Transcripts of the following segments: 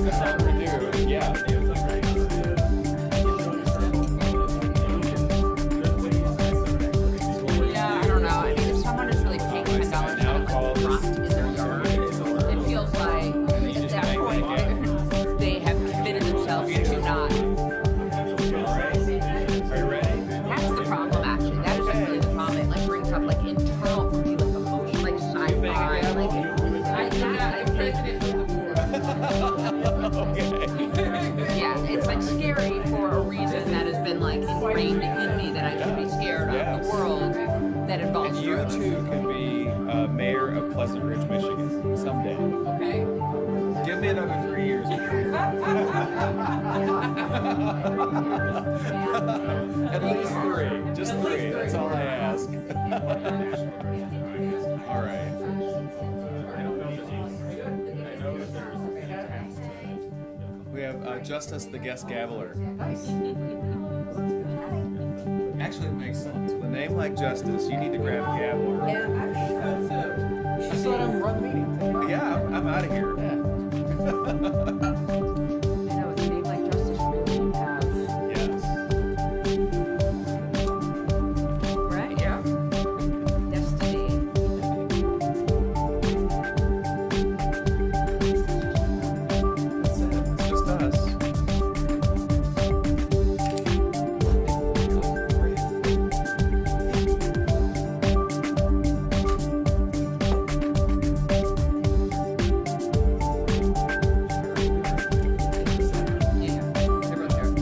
Yeah, I don't know. I mean, if someone is really paying $10 to like rust in their yard, it feels like at that point they have committed themselves to not. That's the problem, actually. That is really the problem. It like brings up like internal for me, like emotion, like sci-fi, like I think that I'm president of the board. Yeah, it's like scary for a reason that has been like ingrained in me that I should be scared of the world that involves You drugs. too can be mayor of Pleasant Ridge, Michigan someday. Okay. Give me another 3 years. At least 3. Just 3. That's all I ask. All right. We have Justice the Guest Gaveler. Actually, it makes sense. With a name like Justice, you need to grab a gaveler. Just let him run the meeting. Yeah, I'm out of here. I know, with a name like Justice, really you have. Yes. Right, yeah. Destiny. That's it. It's just us. Yeah, everyone's here.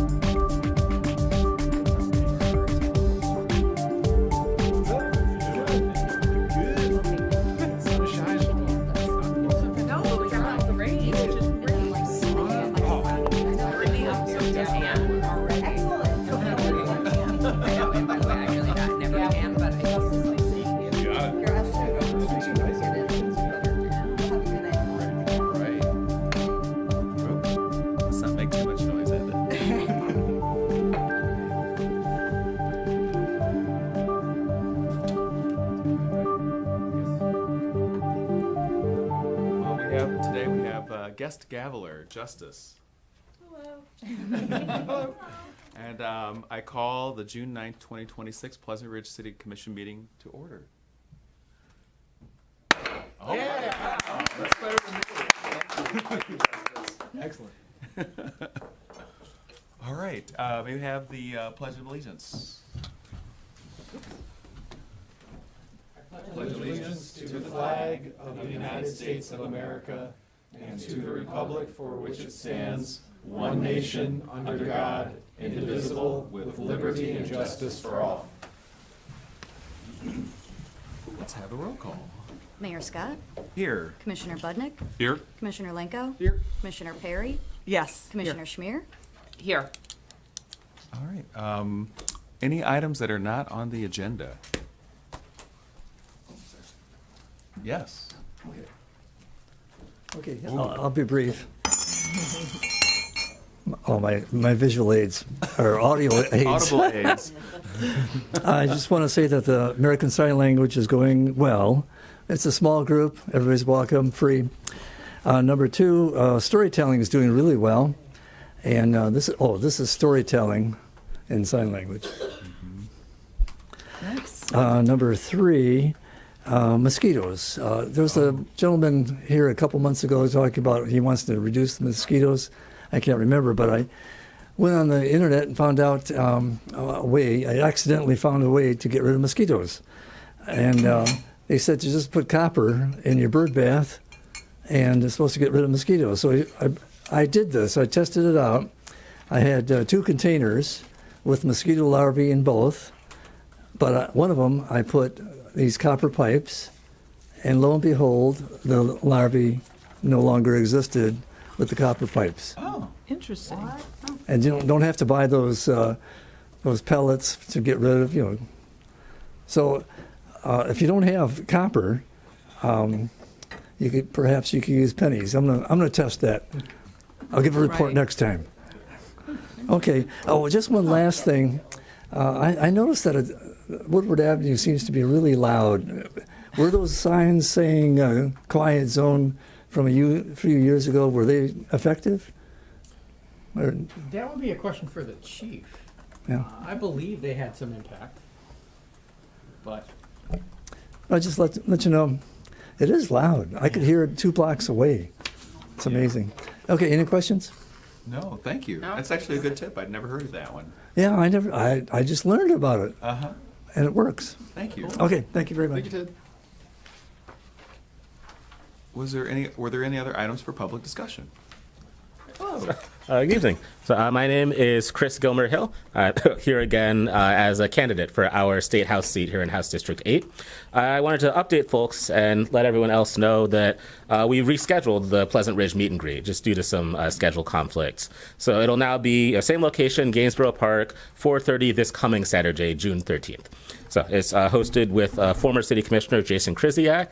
Sun is shining. No, but we got out the rain, which is great. Bringing up your tan already. I know, and by the way, I really not never tan, but I just Right. Let's not make too much noise, is it? Today we have guest gaveler, Justice. Hello. And I call the June 9th, 2026 Pleasant Ridge City Commission meeting to order. Oh, Yeah. That's better than me. Excellent. all right. May we have the Pledge of Allegiance? Pledge allegiance to the flag of the United States of America and to the republic for which it stands, one nation, under God, indivisible, with liberty and justice for all. Let's have a roll call. Mayor Scott, Here. Commissioner Budnick, Here. Commissioner Lenko, Here. Commissioner Perry, Yes. Commissioner Schmier. here. All right. Any items that are not on the agenda? Yes. Okay, I'll be brief. Oh, my visual aids, or audio aids. Audible aids. I just want to say that the American Sign Language is going well. It's a small group. Everybody's welcome, free. Number two, storytelling is doing really well. And this is storytelling in sign language. Nice. Number three, mosquitoes. There was a gentleman here a couple months ago talking about he wants to reduce the mosquitoes. I can't remember, but I went on the internet and found out a way. I accidentally found a way to get rid of mosquitoes. And they said to just put copper in your bird bath and it's supposed to get rid of mosquitoes. So I did this. I tested it out. I had 2 containers with mosquito larvae in both. But one of them, I put these copper pipes, and lo and behold, the larvae no longer existed with the copper pipes. Oh, interesting. And you don't have to buy those pellets to get rid of, So if you don't have copper, you could use pennies. I'm gonna test that. I'll give a report Right. next time. Okay. Oh, just one last thing. I noticed that Woodward Avenue seems to be really loud. Were those signs saying quiet zone from a few years ago, were they effective? Or, That would be a question for the chief. yeah. I believe they had some impact, but I'll just let you know, it is loud. I could hear it 2 blocks away. It's amazing. Okay, any questions? No, thank you. That's actually a good tip. I'd never heard of that one. Yeah, I just learned about it, Uh-huh. and it works. Thank you. Okay, thank you very much. Thank you, Ted. Were there any other items for public discussion? Good evening. So my name is Chris Gilmer Hill, here again as a candidate for our State House seat here in House District 8. I wanted to update folks and let everyone else know that we rescheduled the Pleasant Ridge meet and greet just due to some schedule conflicts. So it'll now be same location, Gainsborough Park, 4:30 this coming Saturday, June 13th. So it's hosted with former City Commissioner Jason Krzyzak.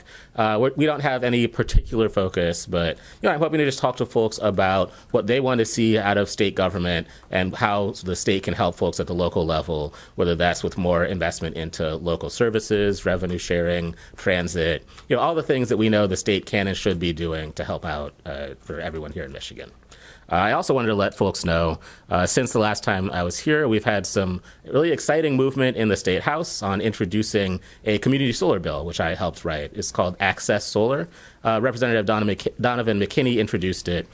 We don't have any particular focus, but I'm hoping to just talk to folks about what they want to see out of state government and how the state can help folks at the local level, whether that's with more investment into local services, revenue sharing, transit, all the things that we know the state can and should be doing to help out for everyone here in Michigan. I also wanted to let folks know, since the last time I was here, we've had some really exciting movement in the State House on introducing a community solar bill, which I helped write. It's called Access Solar. Representative Donovan McKinney introduced it.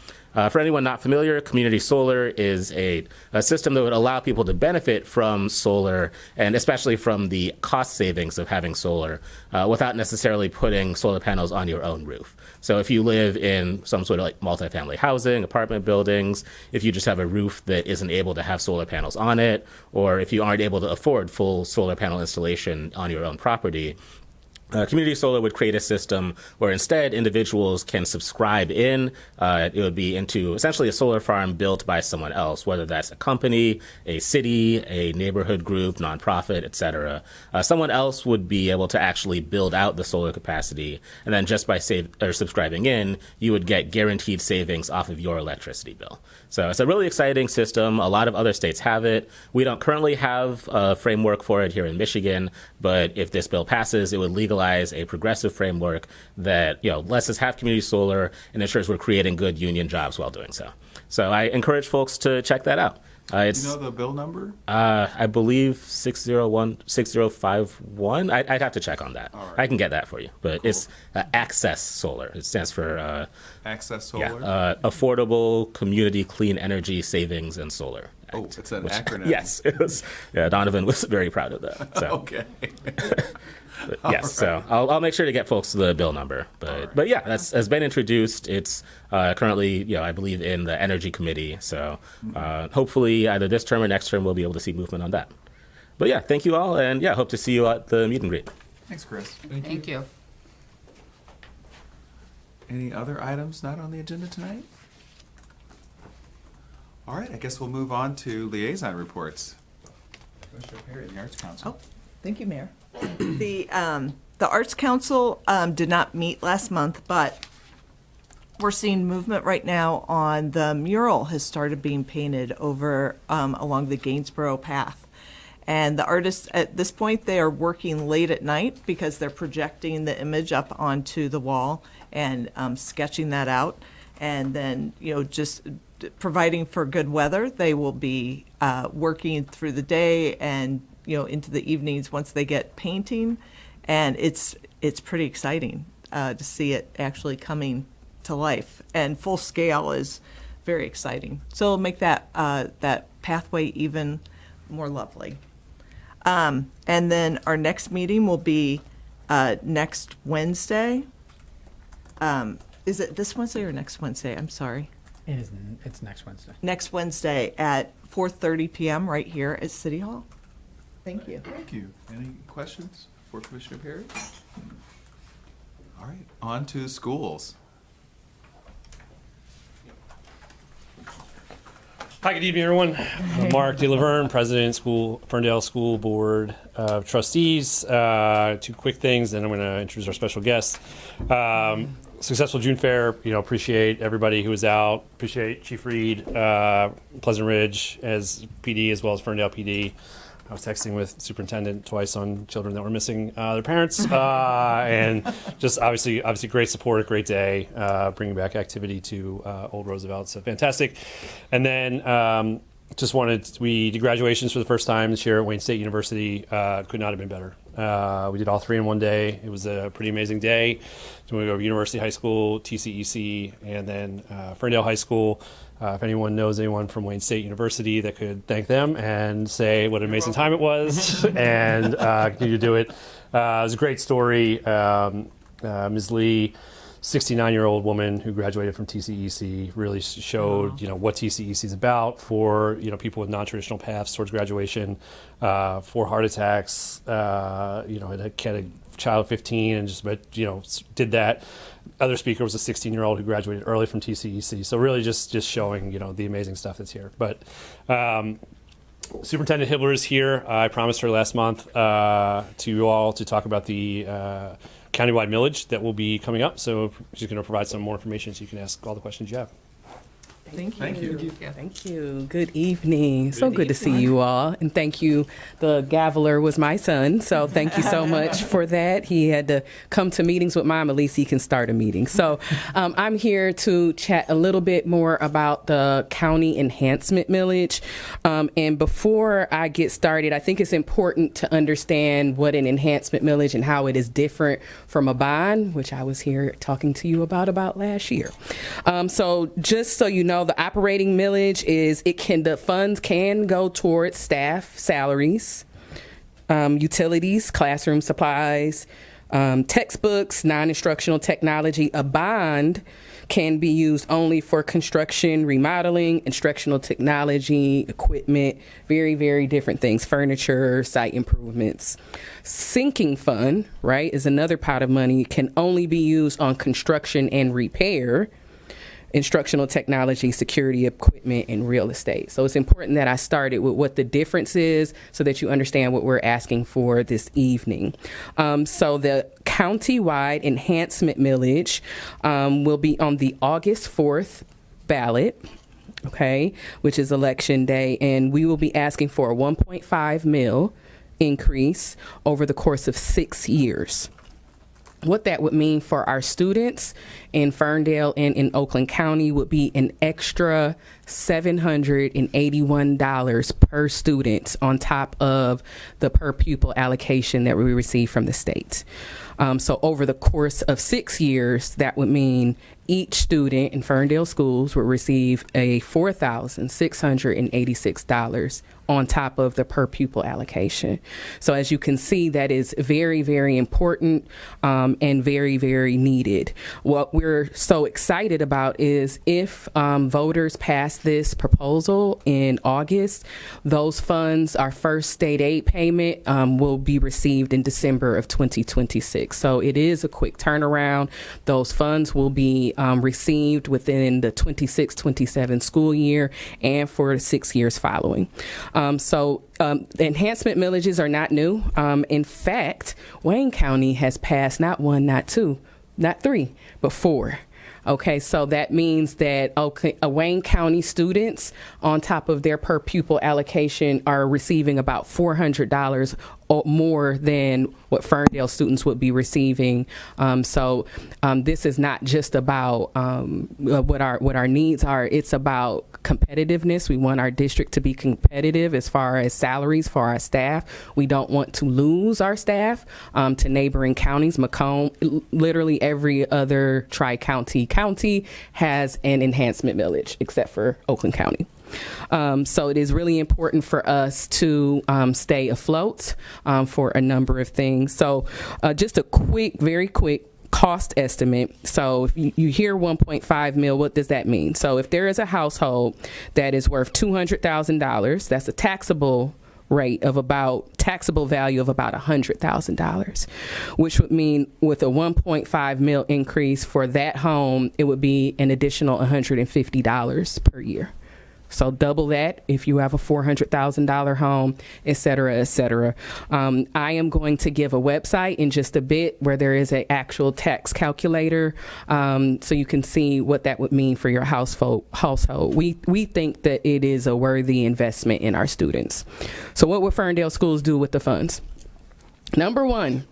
For anyone not familiar, community solar is a system that would allow people to benefit from solar, and especially from the cost savings of having solar, without necessarily putting solar panels on your own roof. So if you live in some sort of like multifamily housing, apartment buildings, if you just have a roof that isn't able to have solar panels on it, or if you aren't able to afford full solar panel installation on your own property, community solar would create a system where instead individuals can subscribe in. It would be into essentially a solar farm built by someone else, whether that's a company, a city, a neighborhood group, nonprofit, etc. Someone else would be able to actually build out the solar capacity, and then just by subscribing in, you would get guaranteed savings off of your electricity bill. So it's a really exciting system. A lot of other states have it. We don't currently have a framework for it here in Michigan, but if this bill passes, it would legalize a progressive framework that lets us have community solar and ensures we're creating good union jobs while doing so. So I encourage folks to check that out. Do you know the bill number? I believe 6051. I'd have to check on that. All right. I can get that for you. But It's Access Solar. It stands for Access Solar? Affordable Community Clean Energy Savings and Solar. Oh, it's an acronym. Yes, it was. Yeah, Donovan was very proud of that. So. Okay. But yes, so I'll make sure to get folks the bill number. But yeah, that's has been introduced. It's currently, I believe, in the Energy Committee. So hopefully either this term or next term we'll be able to see movement on that. But yeah, thank you all, and yeah, hope to see you at the meet and greet. Thanks, Chris. Thank you. Any other items not on the agenda tonight? All right, I guess we'll move on to liaison reports. Commissioner Perry, the Arts Council. Oh, thank you, Mayor. The Arts Council did not meet last month, but we're seeing movement right now on the mural has started being painted over along the Gainsborough path. And the artists, at this point, they are working late at night because they're projecting the image up onto the wall and sketching that out. And then, just providing for good weather, they will be working through the day and into the evenings once they get painting, and it's pretty exciting to see it actually coming to life, and full scale is very exciting. So it'll make that that pathway even more lovely. And then our next meeting will be next Wednesday. Is it this Wednesday or next Wednesday? I'm sorry. it's next Wednesday. Next Wednesday at 4:30 p.m. right here at City Hall. Thank you. Thank you. Any questions for Commissioner Perry? All right, on to schools. Hi, good evening, everyone. Mark DeLaverne, President, Ferndale School Board of Trustees. 2 quick things, then I'm going to introduce our special guest. Successful June Fair. Appreciate everybody who was out. Appreciate Chief Reed, Pleasant Ridge as PD, as well as Ferndale PD. I was texting with superintendent twice on children that were missing their parents, and just obviously great support, great day, bringing back activity to Old Roosevelt. So fantastic. And then we did graduations for the first time this year at Wayne State University. Could not have been better. We did all three in one day. It was a pretty amazing day. So we go to University High School, TCEC, and then Ferndale High School. If anyone knows anyone from Wayne State University that could thank them and say what an amazing time it was and continue to do it. It was a great story. Ms. Lee, 69-year-old woman who graduated from TCEC, really showed what TCEC is about for people with non-traditional paths towards graduation, for heart attacks. Had a child 15 and just did that. Other speaker was a 16-year-old who graduated early from TCEC. So really just showing the amazing stuff that's here. But Superintendent Hibbler is here. I promised her last month to you all to talk about the countywide millage that will be coming up. So she's going to provide some more information so you can ask all the questions you have. Thank you. Thank you. Thank you. Good evening. So good to see you all. And thank you. The gaveler was my son, so thank you so much for that. He had to come to meetings with Mom. At least he can start a meeting. So I'm here to chat a little bit more about the county enhancement millage. And before I get started, I think it's important to understand what an enhancement millage and how it is different from a bond, which I was here talking to you about last year. So just so you know, the operating millage is the funds can go towards staff salaries, utilities, classroom supplies, textbooks, non-instructional technology. A bond can be used only for construction, remodeling, instructional technology, equipment, very, very different things, furniture, site improvements. Sinking fund, right, is another pot of money, can only be used on construction and repair, instructional technology, security equipment, and real estate. So it's important that I started with what the difference is so that you understand what we're asking for this evening. So the countywide enhancement millage will be on the August 4th ballot, okay, which is election day, and we will be asking for a 1.5 mil increase over the course of 6 years. What that would mean for our students in Ferndale and in Oakland County would be an extra $781 per student on top of the per pupil allocation that we receive from the state. So over the course of 6 years, that would mean each student in Ferndale schools will receive a $4,686 on top of the per pupil allocation. So as you can see, that is very, very important and very, very needed. What we're so excited about is if voters pass this proposal in August, those funds, our first state aid payment, will be received in December of 2026. So it is a quick turnaround. Those funds will be received within the 26-27 school year and for the 6 years following. The enhancement millages are not new. In fact, Wayne County has passed not one, not two, not three, but four. Okay, so that means that Wayne County students, on top of their per pupil allocation, are receiving about $400 more than what Ferndale students would be receiving. This is not just about what our needs are. It's about competitiveness. We want our district to be competitive as far as salaries for our staff. We don't want to lose our staff to neighboring counties. Macomb, literally every other tri-county county has an enhancement millage except for Oakland County. So it is really important for us to stay afloat for a number of things. So just a very quick cost estimate. So if you hear 1.5 mil, what does that mean? So if there is a household that is worth $200,000, that's a taxable value of about $100,000, which would mean with a 1.5 mil increase for that home, it would be an additional $150 per year. So double that if you have a $400,000 home, et cetera, et cetera. I am going to give a website in just a bit where there is an actual tax calculator, so you can see what that would mean for your household. We think that it is a worthy investment in our students. So what would Ferndale Schools do with the funds? Number one,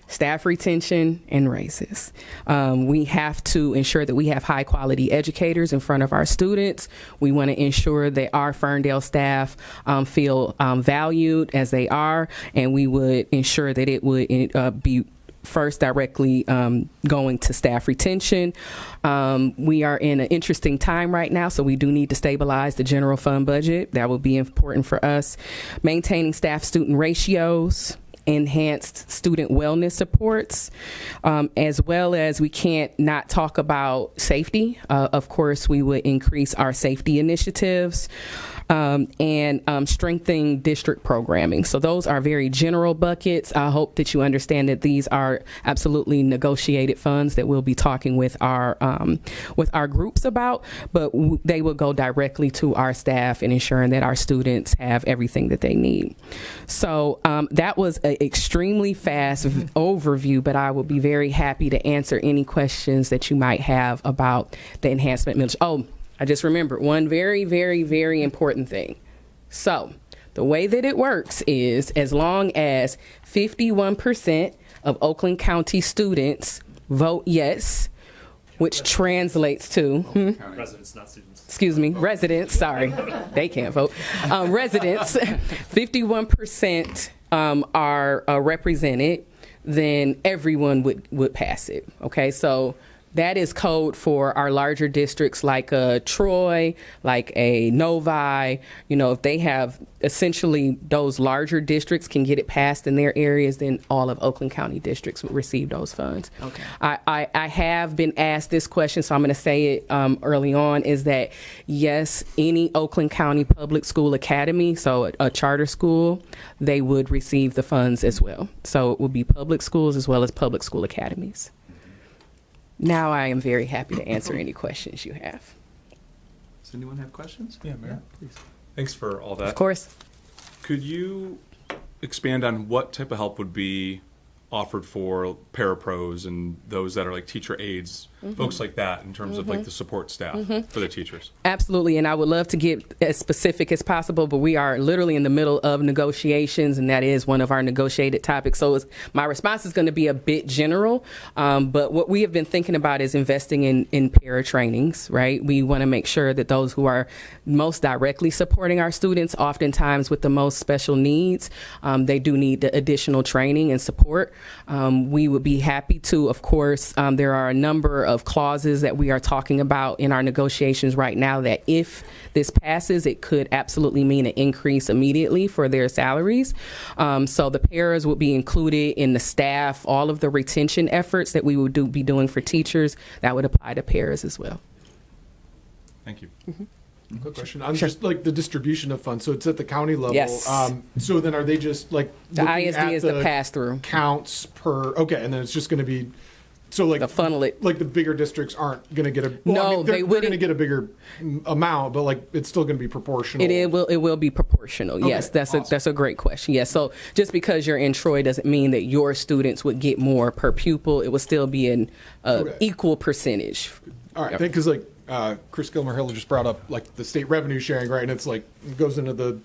staff retention and raises. We have to ensure that we have high quality educators in front of our students. We want to ensure that our Ferndale staff feel valued as they are, and we would ensure that it would be first directly going to staff retention. We are in an interesting time right now, so we do need to stabilize the general fund budget. That will be important for us. Maintaining staff-student ratios, enhanced student wellness supports, as well as we can't not talk about safety. Of course, we would increase our safety initiatives and strengthening district programming. So those are very general buckets. I hope that you understand that these are absolutely negotiated funds that we'll be talking with our groups about, but they will go directly to our staff and ensuring that our students have everything that they need. So that was an extremely fast overview, but I will be very happy to answer any questions that you might have about the enhancement millage. Oh, I just remembered one very, very, very important thing. So the way that it works is as long as 51% of Oakland County students vote yes, which translates to Residents, not students. excuse me, residents, sorry, they can't vote. Residents, 51% are represented, then everyone would pass it. Okay, so that is code for our larger districts like Troy, like a Novi. You know, if they have essentially those larger districts can get it passed in their areas, then all of Oakland County districts would receive those funds. Okay. I have been asked this question, so I'm going to say it early on, is that yes, any Oakland County Public School Academy, so a charter school, they would receive the funds as well. So it would be public schools as well as public school academies. Now I am very happy to answer any questions you have. Does anyone have questions? Yeah, Mayor. Please. Thanks for all that. Of course. Could you expand on what type of help would be offered for parapros and those that are like teacher aides, folks like that, in terms of like the support staff for the teachers? Absolutely, and I would love to get as specific as possible, but we are literally in the middle of negotiations, and that is one of our negotiated topics. So my response is going to be a bit general, but what we have been thinking about is investing in para trainings, right? We want to make sure that those who are most directly supporting our students, oftentimes with the most special needs, they do need the additional training and support. We would be happy to, of course, there are a number of clauses that we are talking about in our negotiations right now that if this passes, it could absolutely mean an increase immediately for their salaries. So the paras would be included in the staff, all of the retention efforts that we would be doing for teachers, that would apply to paras as well. Thank you. Quick question. I'm just like the distribution of funds. So it's at the county level. Yes. So then are they just like The looking ISD at is the pass-through. counts per? Okay, and then it's just going to be so like The funnel it. like the bigger districts aren't going to get a. No, they're they going wouldn't. to get a bigger amount, but like it's still going to be proportional. It will be proportional. Yes, Okay, that's a great question. Yes, so just because you're in Troy doesn't mean that your students would get more per pupil. It will still be an Okay. equal percentage. All right, Yep. because like Chris Gilmer Hill just brought up like the state revenue sharing, right? And it's like it goes into the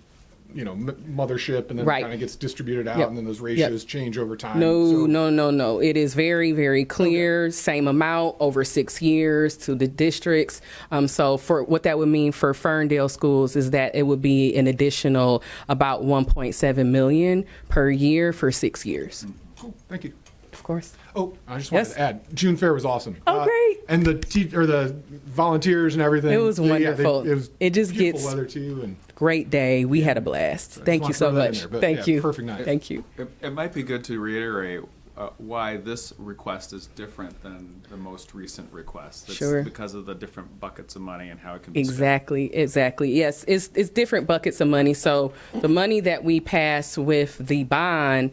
mothership and then Right. kind of gets distributed out, Yep. and then those ratios change over time. No, So- no. It is very, very clear. Same amount over 6 years to the districts. So for what that would mean for Ferndale schools is that it would be an additional about $1.7 million per year for 6 years. Cool. Thank you. Of course. Oh, I just wanted Yes. to add, June Fair was awesome. Oh, great. And the volunteers and everything. It was wonderful. it was It just beautiful gets- weather too. And Great day. We had a blast. Thank you wanna so throw that in much. there, but Thank yeah, you. perfect night. Thank you. It might be good to reiterate why this request is different than the most recent request. It's Sure. because of the different buckets of money and how it can be spent. Exactly. Yes, it's different buckets of money. So the money that we pass with the bond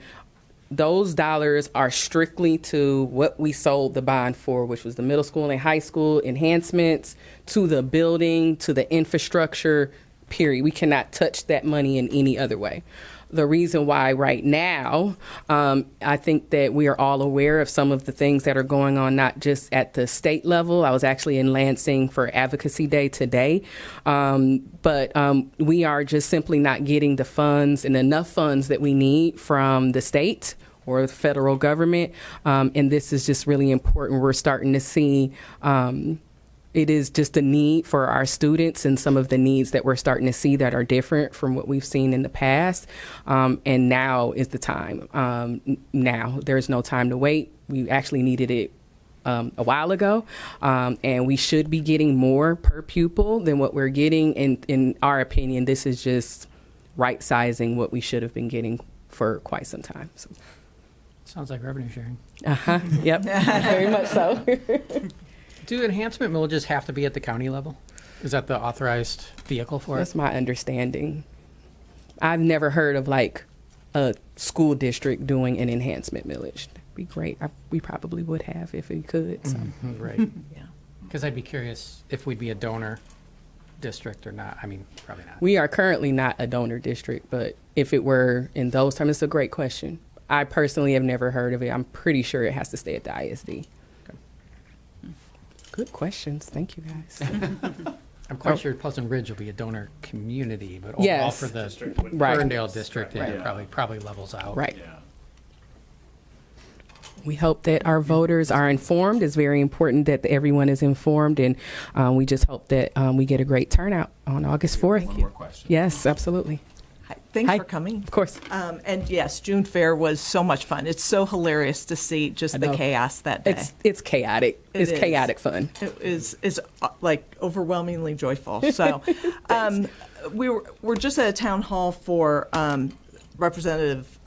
those dollars are strictly to what we sold the bond for, which was the middle school and high school enhancements, to the building, to the infrastructure, period. We cannot touch that money in any other way. The reason why right now, I think that we are all aware of some of the things that are going on, not just at the state level. I was actually in Lansing for Advocacy Day today. But we are just simply not getting the funds and enough funds that we need from the state or the federal government. And this is just really important. We're starting to see it is just a need for our students and some of the needs that we're starting to see that are different from what we've seen in the past. And now is the time. Now, there's no time to wait. We actually needed it a while ago, and we should be getting more per pupil than what we're getting. And in our opinion, this is just right sizing what we should have been getting for quite some time. So. Sounds like revenue sharing. Yep. Very much so. Do enhancement millages have to be at the county level? Is that the authorized vehicle for That's it? my understanding. I've never heard of like a school district doing an enhancement millage. That'd be great. We probably would have if we could. So. Right. Yeah. Because I'd be curious if we'd be a donor district or not. I mean, probably not. We are currently not a donor district, but if it were in those terms, it's a great question. I personally have never heard of it. I'm pretty sure it has to stay at the ISD. Good questions. Thank you, guys. I'm quite sure Pleasant Ridge will be a donor community, but overall Yes. for the Right. Ferndale district, Right. it probably levels out. Right. We hope that our voters are informed. It's very important that everyone is informed, and we just hope that we get a great turnout on August 4th. One more question. Yes, absolutely. Hi. Thanks Hi. for coming. Of course. And yes, June Fair was so much fun. It's so hilarious to see just I the know. chaos that day. It's chaotic. It It's is. chaotic fun. It is like overwhelmingly joyful. So, we're just at a town hall for Representative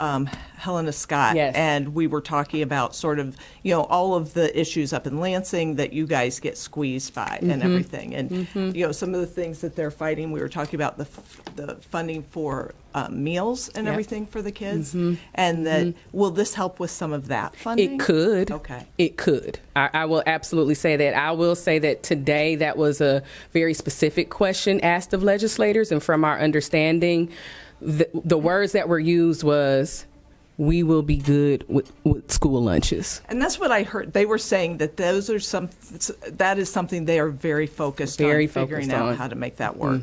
Helena Scott, Yes. and we were talking about sort of all of the issues up in Lansing that you guys get squeezed by and everything, and some of the things that they're fighting. We were talking about the funding for meals and Yeah. everything for the kids, and that will this help with some of that funding? It could. Okay. It could. I will absolutely say that. I will say that today that was a very specific question asked of legislators, and from our understanding, the words that were used was, we will be good with school lunches. And that's what I heard. They were saying that that is something they are very focused Very on figuring focused out on. how to make that work.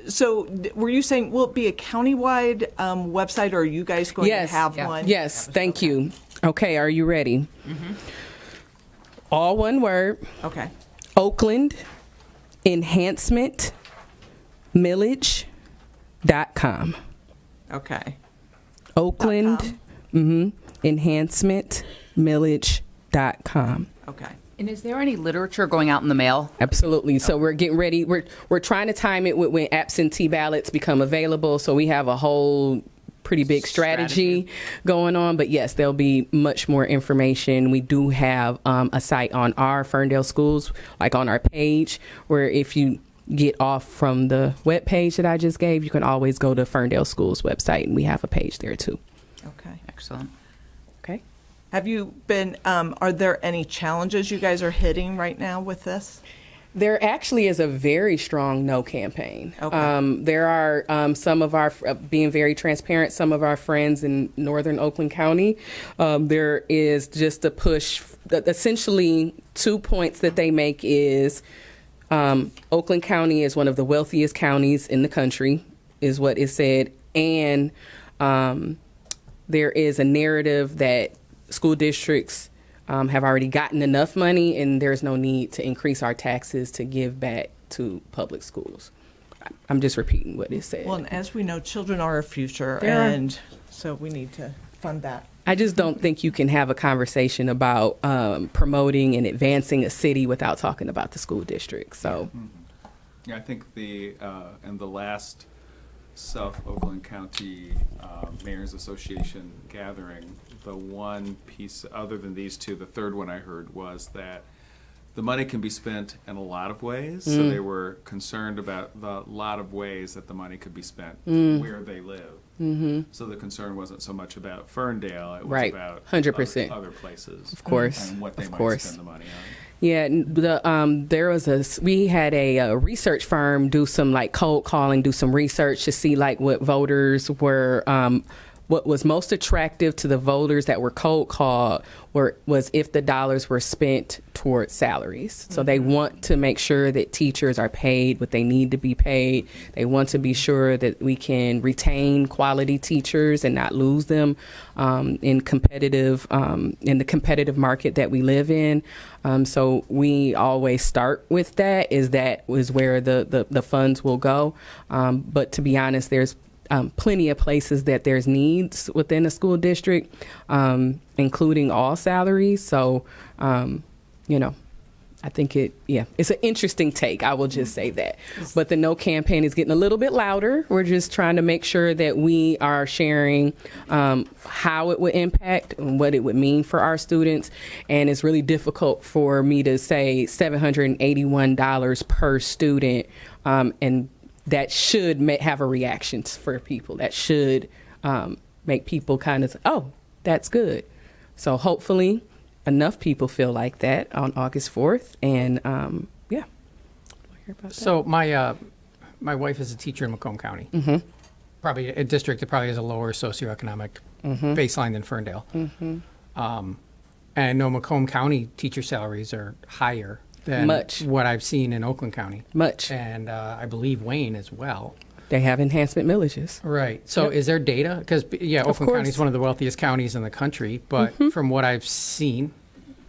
So were you saying, will it be a countywide website, or are you guys going Yes. to have Yeah. one? Yes, thank you. Okay, are you ready? All one word. Okay. Oakland Enhancement Millage.com. Okay. Oakland Enhancement Millage.com. Okay. And is there any literature going out in the mail? Absolutely. So we're getting ready. We're trying to time it with when absentee ballots become available. So we have a whole pretty big strategy going on. But yes, there'll be much more information. We do have a site on our Ferndale Schools, like on our page, where if you get off from the web page that I just gave, you can always go to Ferndale Schools website, and we have a page there too. Okay. Excellent. Okay. Have you been? Are there any challenges you guys are hitting right now with this? There actually is a very strong no campaign. Okay. There are some of our, being very transparent, some of our friends in northern Oakland County, there is just a push, essentially 2 points that they make is Oakland County is one of the wealthiest counties in the country, is what is said, and there is a narrative that school districts have already gotten enough money, and there's no need to increase our taxes to give back to public schools. I'm just repeating what is said. Well, and as we know, children are our future, They are. and so we need to fund that. I just don't think you can have a conversation about promoting and advancing a city without talking about the school district. So, Yeah, I think in the last South Oakland County Mayors Association gathering, the one piece, other than these two, the third one I heard was that the money can be spent in a lot of ways. So they were concerned about the lot of ways that the money could be spent where they live. So the concern wasn't so much about Ferndale; it was Right. about 100%. other places, Of course. and what they Of might course. spend the money on. Yeah, there was we had a research firm do some like cold calling, do some research to see like what voters were, what was most attractive to the voters that were cold called was if the dollars were spent towards salaries. So they want to make sure that teachers are paid what they need to be paid. They want to be sure that we can retain quality teachers and not lose them in the competitive market that we live in. So we always start with that is where the funds will go. But to be honest, there's plenty of places that there's needs within a school district, including all salaries. So, I think it's an interesting take. I will just say that. But the No campaign is getting a little bit louder. We're just trying to make sure that we are sharing how it would impact and what it would mean for our students. And it's really difficult for me to say $781 per student, and that should have a reaction for people. That should make people kind of, oh, that's good. So hopefully enough people feel like that on August 4th. And yeah. So my wife is a teacher in Macomb County. Probably a district that probably has a lower socioeconomic baseline than Ferndale. And I know Macomb County teacher salaries are higher than Much. what I've seen in Oakland County. Much. And I believe Wayne as well. They have enhancement millages. Right. So Yep. is there data? Because, Oakland County course. is one of the wealthiest counties in the country. But from what I've seen,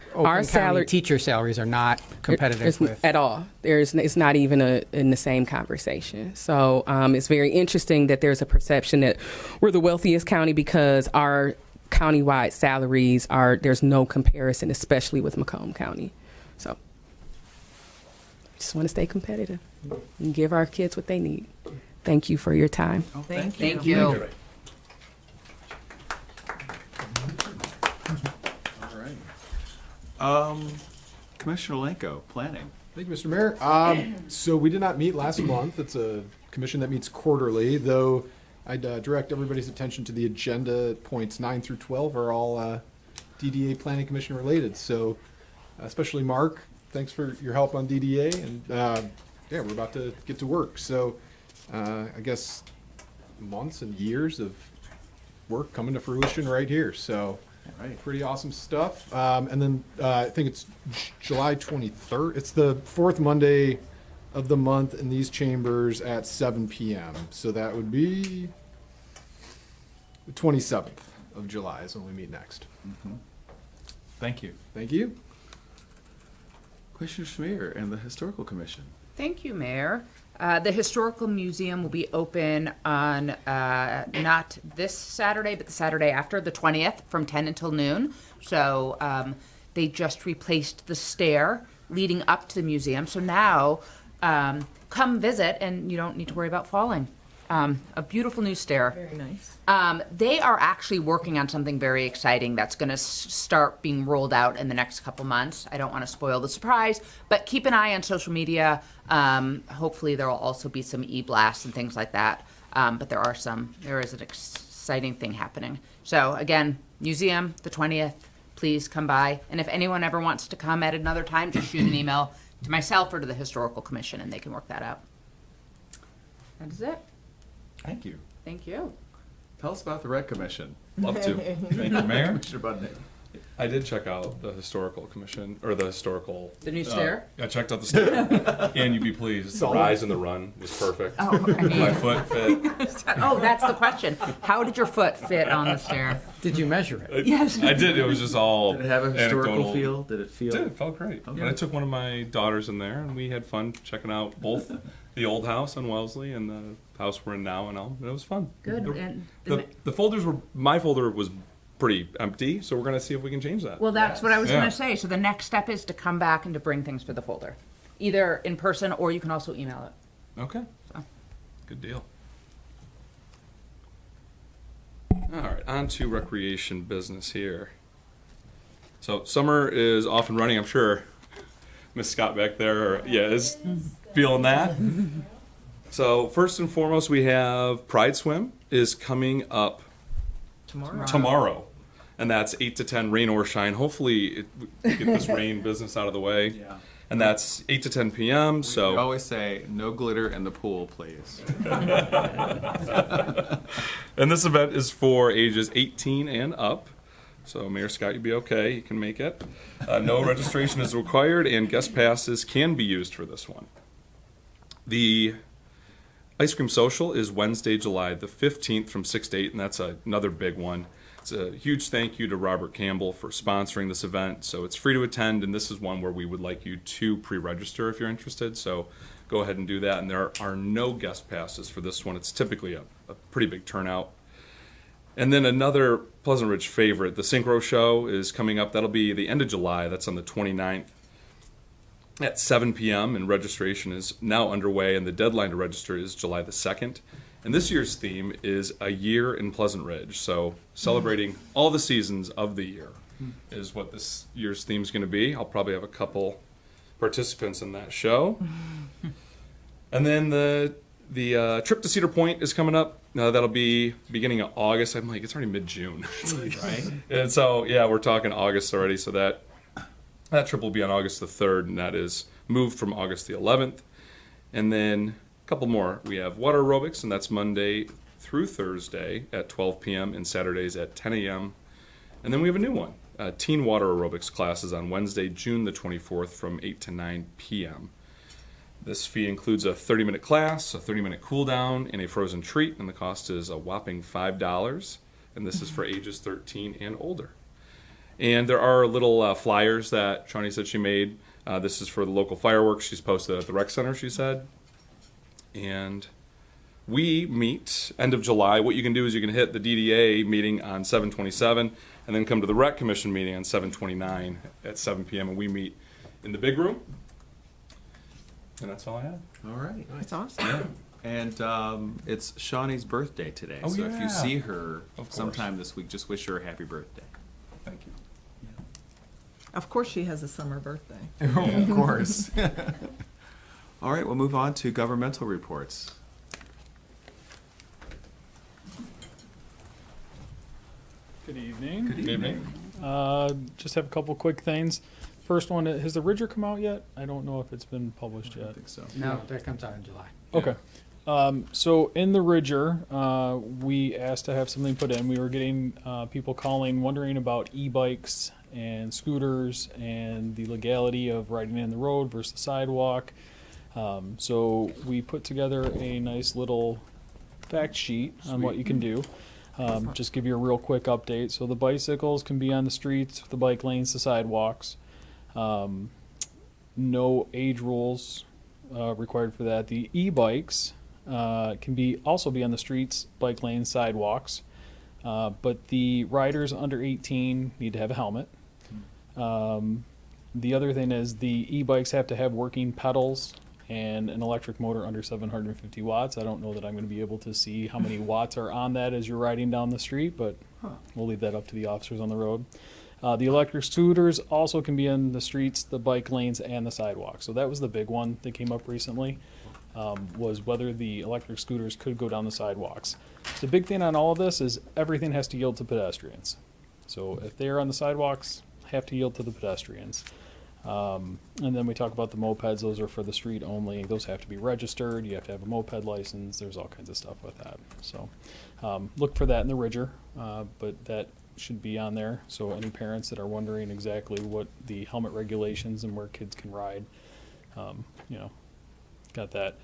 Oakland County salary- teacher salaries are not competitive It's with. at all. It's not even in the same conversation. So it's very interesting that there's a perception that we're the wealthiest county because our countywide salaries there's no comparison, especially with Macomb County. So just want to stay competitive and give our kids what they need. Thank you for your time. Thank you. Thank you. All right. Commissioner Lenko, planning. Thank you, Mr. Mayor. So we did not meet last month. It's a commission that meets quarterly, though I'd direct everybody's attention to the agenda. Points 9 through 12 are all DDA Planning Commission related. So especially Mark, thanks for your help on DDA. And we're about to get to work. So I guess months and years of work coming to fruition right here. So pretty awesome stuff. And then I think it's July 23rd. It's the fourth Monday of the month in these chambers at 7 p.m. So that would be the 27th of July is when we meet next. Thank you. Thank you. Commissioner Schmier and the Historical Commission. Thank you, Mayor. The Historical Museum will be open on not this Saturday, but the Saturday after, the 20th, from 10 until noon. So they just replaced the stair leading up to the museum. So now come visit and you don't need to worry about falling. A beautiful new stair. Very nice. They are actually working on something very exciting that's going to start being rolled out in the next couple months. I don't want to spoil the surprise, but keep an eye on social media. Hopefully there will also be some e-blasts and things like that. But there is an exciting thing happening. So again, museum, the 20th, please come by. And if anyone ever wants to come at another time, just shoot an email to myself or to the Historical Commission and they can work that out. That is it. Thank you. Thank you. Tell us about the Rec Commission. Love to. Thank you, Mayor. Commissioner Budnick. I did check out the historical commission, or the historical. The new stair? I checked out the stair, and you'd be pleased. The rise and the run was perfect. Oh, I mean- My foot fit. Oh, that's the question. How did your foot fit on the stair? Did you measure it? Yes. I did. It was just all. Did it have a historical anecdotal. feel? Did it feel? It felt great. Okay. And I took one of my daughters in there, and we had fun checking out both the old house on Wellesley and the house we're in now and all. And it was fun. Good. The, And the folders were. My folder was pretty empty, so we're gonna see if we can change that. well, that's what I was Yeah. going to say. So the next step is to come back and to bring things for the folder, either in person or you can also email it. Okay. So. Good deal. All right, on to recreation business here. So summer is off and running, I'm sure. Miss Scott back there, is feeling that. So first and foremost, we have Pride Swim is coming up tomorrow. And that's 8 to 10, rain or shine. Hopefully, we get this rain business out of the way. Yeah. And that's 8 to 10 p.m. We So always say, no glitter in the pool, please. And this event is for ages 18 and up. So Mayor Scott, you'd be okay. You can make it. No registration is required, and guest passes can be used for this one. The Ice Cream Social is Wednesday, July the 15th from 6 to 8, and that's another big one. It's a huge thank you to Robert Campbell for sponsoring this event. So it's free to attend, and this is one where we would like you to pre-register if you're interested. So go ahead and do that. And there are no guest passes for this one. It's typically a pretty big turnout. And then another Pleasant Ridge favorite, the Synchro Show, is coming up. That'll be the end of July. That's on the 29th at 7 p.m. And registration is now underway. And the deadline to register is July the 2nd. And this year's theme is A Year in Pleasant Ridge. So celebrating all the seasons of the year is what this year's theme is going to be. I'll probably have a couple participants in that show. And then the trip to Cedar Point is coming up. That'll be beginning of August. I'm like, it's already mid-June. Right? And so, yeah, we're talking August already. So that trip will be on August the 3rd, and that is moved from August the 11th. And then couple more. We have water aerobics, and that's Monday through Thursday at 12 p.m. and Saturdays at 10 a.m. And then we have a new one. Teen water aerobics classes on Wednesday, June the 24th from 8 to 9 p.m. This fee includes a 30-minute class, a 30-minute cool down, and a frozen treat, and the cost is a whopping $5. And this is for ages 13 and older. And there are little flyers that Shawnee said she made. This is for the local fireworks. She's posted at the rec center, she said. And we meet end of July. What you can do is you can hit the DDA meeting on 7/27 and then come to the Rec Commission meeting on 7/29 at 7 p.m. and we meet in the big room. And that's all I have. All right. That's awesome. And it's Shawnee's birthday today. Oh, so if yeah. you see her Of course. sometime this week, just wish her a happy birthday. Thank you. Of course, she has a summer birthday. Of course. All right, we'll move on to governmental reports. Good evening. Good evening. Just have a couple quick things. First one, has the Ridger come out yet? I don't know if it's been published I yet. don't think so. No, that comes out in July. Okay. So in the Ridger, we asked to have something put in. We were getting people calling, wondering about e-bikes and scooters and the legality of riding in the road versus the sidewalk. So we put together a nice little fact sheet on what you can do. Just give you a real quick update. So the bicycles can be on the streets, the bike lanes, the sidewalks. No age rules required for that. The e-bikes can also be on the streets, bike lanes, sidewalks. But the riders under 18 need to have a helmet. The other thing is the e-bikes have to have working pedals and an electric motor under 750 watts. I don't know that I'm going to be able to see how many watts are on that as you're riding down the street, but we'll leave that up to the officers on the road. The electric scooters also can be in the streets, the bike lanes, and the sidewalks. So that was the big one that came up recently, was whether the electric scooters could go down the sidewalks. The big thing on all of this is everything has to yield to pedestrians. So if they're on the sidewalks, have to yield to the pedestrians. And then we talk about the mopeds. Those are for the street only. Those have to be registered. You have to have a moped license. There's all kinds of stuff with that. So look for that in the Ridger, but that should be on there. So any parents that are wondering exactly what the helmet regulations and where kids can ride, got that.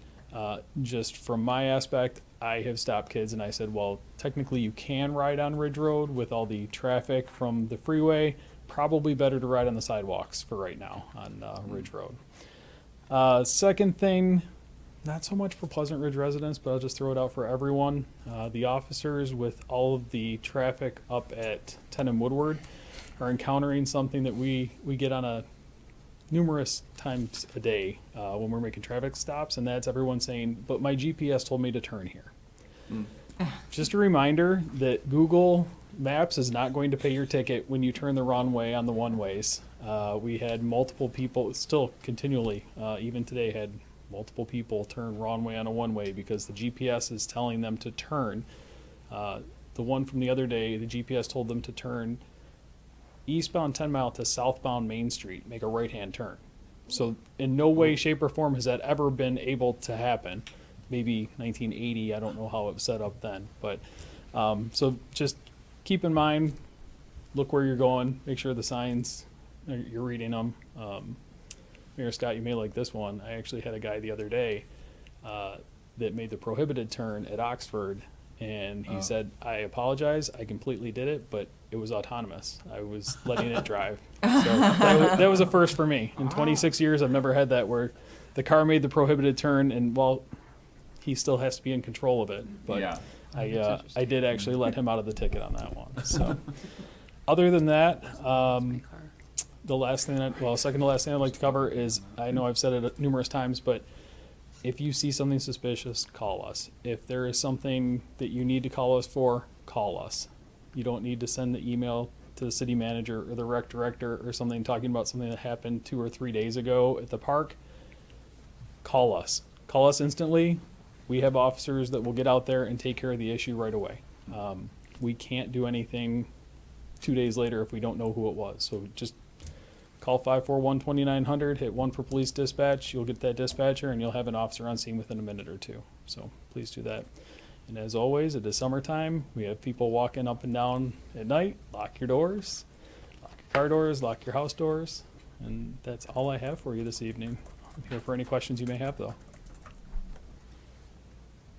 Just from my aspect, I have stopped kids and I said, well, technically you can ride on Ridge Road with all the traffic from the freeway. Probably better to ride on the sidewalks for right now on Ridge Road. Second thing, not so much for Pleasant Ridge residents, but I'll just throw it out for everyone. The officers with all of the traffic up at 10 and Woodward are encountering something that we get on a numerous times a day when we're making traffic stops, and that's everyone saying, but my GPS told me to turn here. Just a reminder that Google Maps is not going to pay your ticket when you turn the wrong way on the one-ways. We had multiple people, still continually, even today, had multiple people turn wrong way on a one-way because the GPS is telling them to turn. The one from the other day, the GPS told them to turn eastbound 10 Mile to southbound Main Street, make a right-hand turn. So in no way, shape, or form has that ever been able to happen. Maybe 1980, I don't know how it was set up then. But so just keep in mind, look where you're going, make sure the signs, you're reading them. Mayor Scott, you may like this one. I actually had a guy the other day that made the prohibited turn at Oxford, and he said, I apologize, I completely did it, but it was autonomous. I was letting it drive. So that was a first for me. In 26 years, I've never had that where the car made the prohibited turn, and well, he still has to be in control of it. But Yeah. I did actually let him out of the ticket on that one. So other than that, the last thing, second to last thing I'd like to cover is, I know I've said it numerous times, but if you see something suspicious, call us. If there is something that you need to call us for, call us. You don't need to send the email to the city manager or the rec director or something talking about something that happened 2 or 3 days ago at the park. Call us. Call us instantly. We have officers that will get out there and take care of the issue right away. We can't do anything 2 days later if we don't know who it was. So just call 541-2900, hit 1 for police dispatch. You'll get that dispatcher, and you'll have an officer on scene within a minute or two. So please do that. And as always, it is summertime. We have people walking up and down at night. Lock your doors, lock your car doors, lock your house doors. And that's all I have for you this evening. I'm here for any questions you may have, though.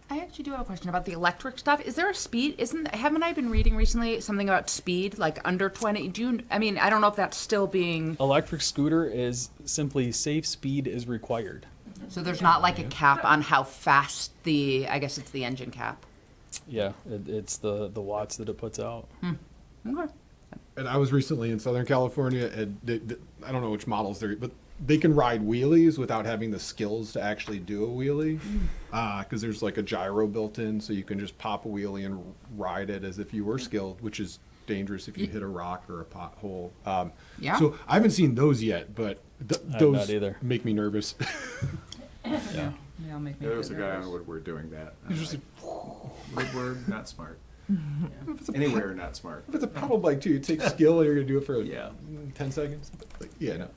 I actually do have a question about the electric stuff. Is there a speed? Haven't I been reading recently something about speed, like under 20? I don't know if that's still being. Electric scooter is simply safe speed is required. So there's not like a cap on how fast I guess it's the engine cap. Yeah, it's the watts that it puts out. Okay. And I was recently in Southern California, and I don't know which models they're, but they can ride wheelies without having the skills to actually do a wheelie, because there's like a gyro built in, so you can just pop a wheelie and ride it as if you were skilled, which is dangerous if you hit a rock or a pothole. Yeah. So I haven't seen those yet, but not those either. make me nervous. Yeah. They'll make me There was a feel guy nervous. on Woodward doing that. It's just Woodward, not smart. Anywhere, not smart. If it's a pedal bike too, it takes skill, and you're gonna do it for Yeah. 10 seconds. Like, yeah, no.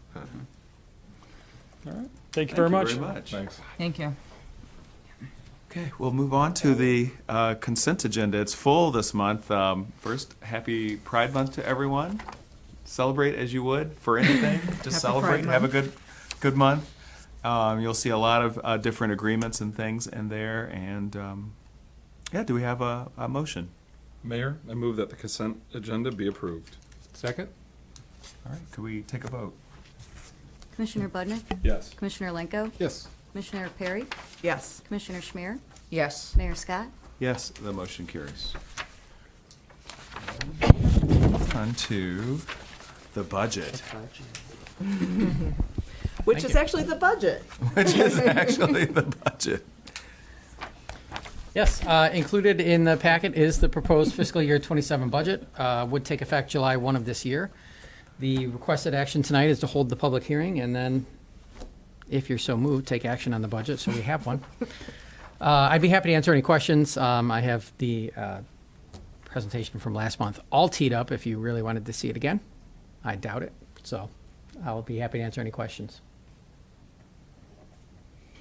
All right. Thank you very much. Thanks. Thank you. Okay, we'll move on to the consent agenda. It's full this month. First, happy Pride Month to everyone. Celebrate as you would for anything. Just celebrate. Pride Have a good month. You'll see a lot of different agreements and things in there. And do we have a motion? Mayor, I move that the consent agenda be approved. Second? All right, could we take a vote? Commissioner Budnick? Yes. Commissioner Lenko? Yes. Commissioner Perry? Yes. Commissioner Schmier? Yes. Mayor Scott? Yes, the motion carries. On to the budget, Which is actually the budget. which is actually the budget. Yes, included in the packet is the proposed fiscal year 27 budget. Would take effect July 1 of this year. The requested action tonight is to hold the public hearing, and then, if you're so moved, take action on the budget, so we have one. I'd be happy to answer any questions. I have the presentation from last month all teed up if you really wanted to see it again. I doubt it, so I'll be happy to answer any questions.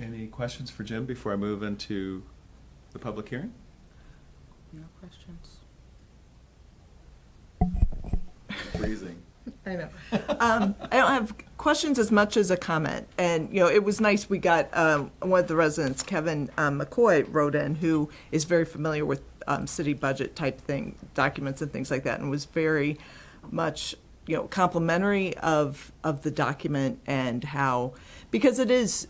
Any questions for Jim before I move into the public hearing? No questions. Freezing. I know. I don't have questions as much as a comment. And, it was nice. We got one of the residents, Kevin McCoy, wrote in, who is very familiar with city budget type documents and things like that, and was very much, complimentary of the document and how, because it is,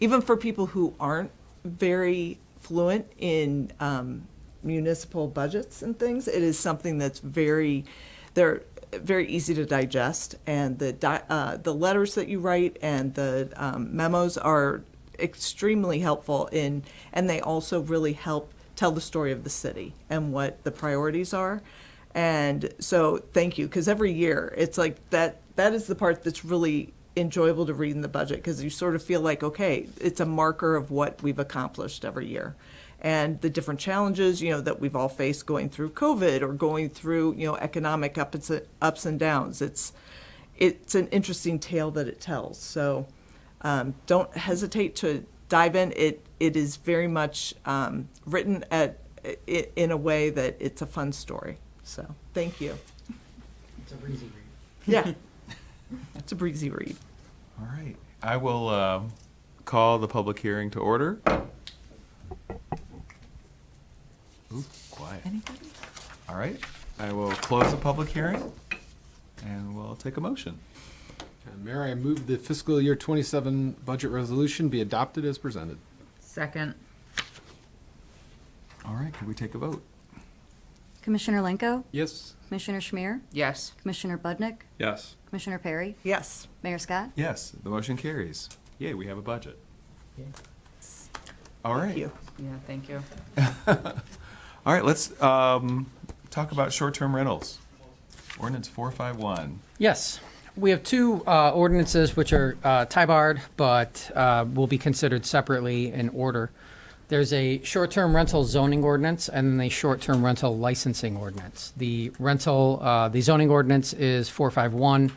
even for people who aren't very fluent in municipal budgets and things, it is something that's they're very easy to digest, and the letters that you write and the memos are extremely helpful and they also really help tell the story of the city and what the priorities are. And so thank you, because every year it's like that is the part that's really enjoyable to read in the budget, because you sort of feel like, okay, it's a marker of what we've accomplished every year. And the different challenges, that we've all faced going through COVID or going through, economic ups and downs. It's an interesting tale that it tells. So don't hesitate to dive in. It is very much written in a way that it's a fun story. So thank you. It's a breezy read. Yeah, it's a breezy read. All right. I will call the public hearing to order. Ooh, quiet. Anybody? All right. I will close the public hearing, and we'll take a motion. Mayor, I move the fiscal year 27 budget resolution be adopted as presented. Second. All right. Could we take a vote? Commissioner Lenko? Yes. Commissioner Schmier? Yes. Commissioner Budnick? Yes. Commissioner Perry? Yes. Mayor Scott? Yes. The motion carries. Yay, we have a budget. All right. Thank you. Yeah, thank you. All right. Let's talk about short-term rentals. Ordinance 451. Yes. We have two ordinances which are tie-barred, but will be considered separately in order. There's a short-term rental zoning ordinance and then a short-term rental licensing ordinance. The zoning ordinance is 451,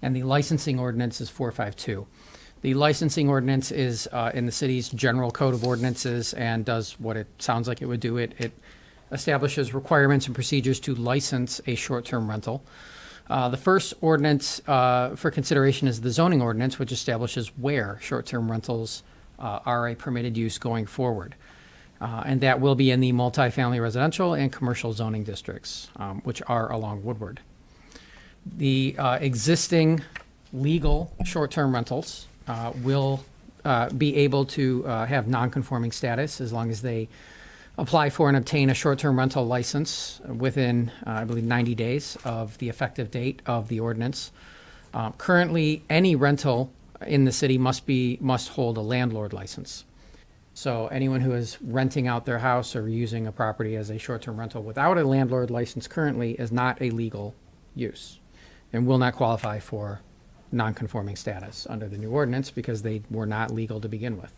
and the licensing ordinance is 452. The licensing ordinance is in the city's general code of ordinances and does what it sounds like it would do. It establishes requirements and procedures to license a short-term rental. The first ordinance for consideration is the zoning ordinance, which establishes where short-term rentals are a permitted use going forward. And that will be in the multifamily residential and commercial zoning districts, which are along Woodward. The existing legal short-term rentals will be able to have non-conforming status as long as they apply for and obtain a short-term rental license within, I believe, 90 days of the effective date of the ordinance. Currently, any rental in the city must hold a landlord license. So anyone who is renting out their house or using a property as a short-term rental without a landlord license currently is not a legal use and will not qualify for non-conforming status under the new ordinance because they were not legal to begin with.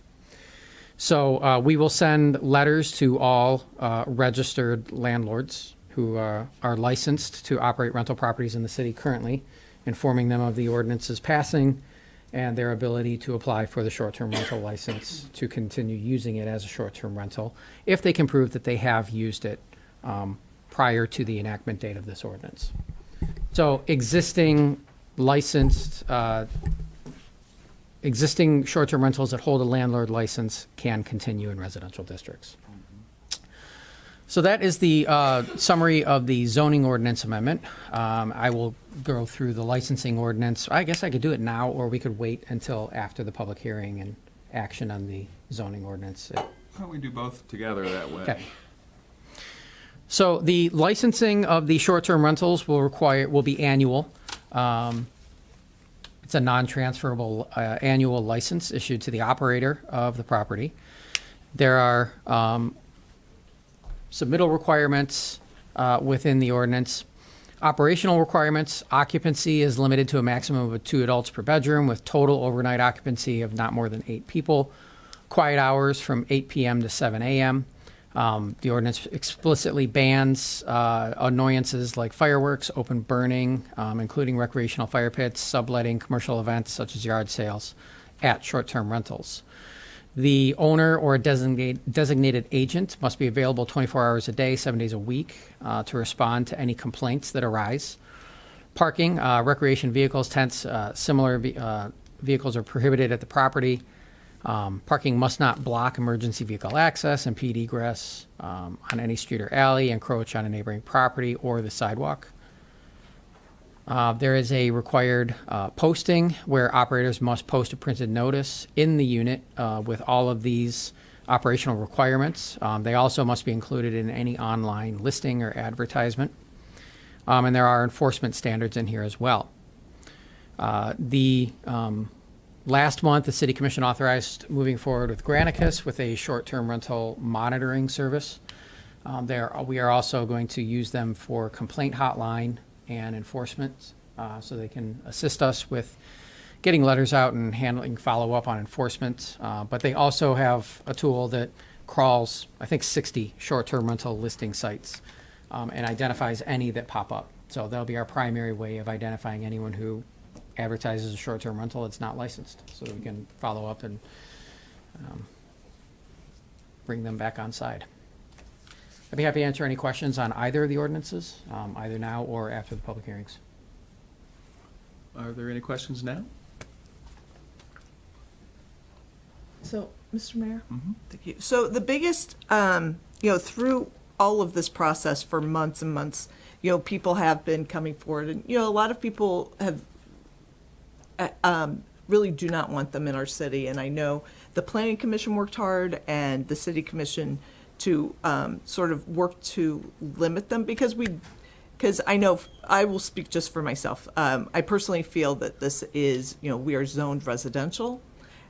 So we will send letters to all registered landlords who are licensed to operate rental properties in the city currently, informing them of the ordinance's passing and their ability to apply for the short-term rental license to continue using it as a short-term rental if they can prove that they have used it prior to the enactment date of this ordinance. So existing licensed existing short-term rentals that hold a landlord license can continue in residential districts. So that is the summary of the zoning ordinance amendment. I will go through the licensing ordinance. I guess I could do it now, or we could wait until after the public hearing and action on the zoning ordinance. Why don't we do both together that way? Okay. So the licensing of the short-term rentals will be annual. It's a non-transferable annual license issued to the operator of the property. There are submittal requirements within the ordinance. Operational requirements: occupancy is limited to a maximum of 2 adults per bedroom with total overnight occupancy of not more than 8 people. Quiet hours from 8 p.m. to 7 a.m. The ordinance explicitly bans annoyances like fireworks, open burning, including recreational fire pits, subletting, commercial events such as yard sales at short-term rentals. The owner or a designated agent must be available 24 hours a day, 7 days a week to respond to any complaints that arise. Parking, recreation vehicles, tents, similar vehicles are prohibited at the property. Parking must not block emergency vehicle access, impede egress on any street or alley, encroach on a neighboring property or the sidewalk. There is a required posting where operators must post a printed notice in the unit with all of these operational requirements. They also must be included in any online listing or advertisement. And there are enforcement standards in here as well. Last month, the City Commission authorized moving forward with Granicus with a short-term rental monitoring service. We are also going to use them for complaint hotline and enforcement, so they can assist us with getting letters out and handling follow-up on enforcement. But they also have a tool that crawls, I think, 60 short-term rental listing sites and identifies any that pop up. So that'll be our primary way of identifying anyone who advertises a short-term rental that's not licensed, so we can follow up and bring them back on side. I'd be happy to answer any questions on either of the ordinances, either now or after the public hearings. Are there any questions now? So, Mr. Mayor? Thank you. So the biggest, through all of this process for months and months, people have been coming forward, and, a lot of people have really do not want them in our city. And I know the Planning Commission worked hard and the City Commission to sort of work to limit them because I know, I will speak just for myself. I personally feel that this is, we are zoned residential,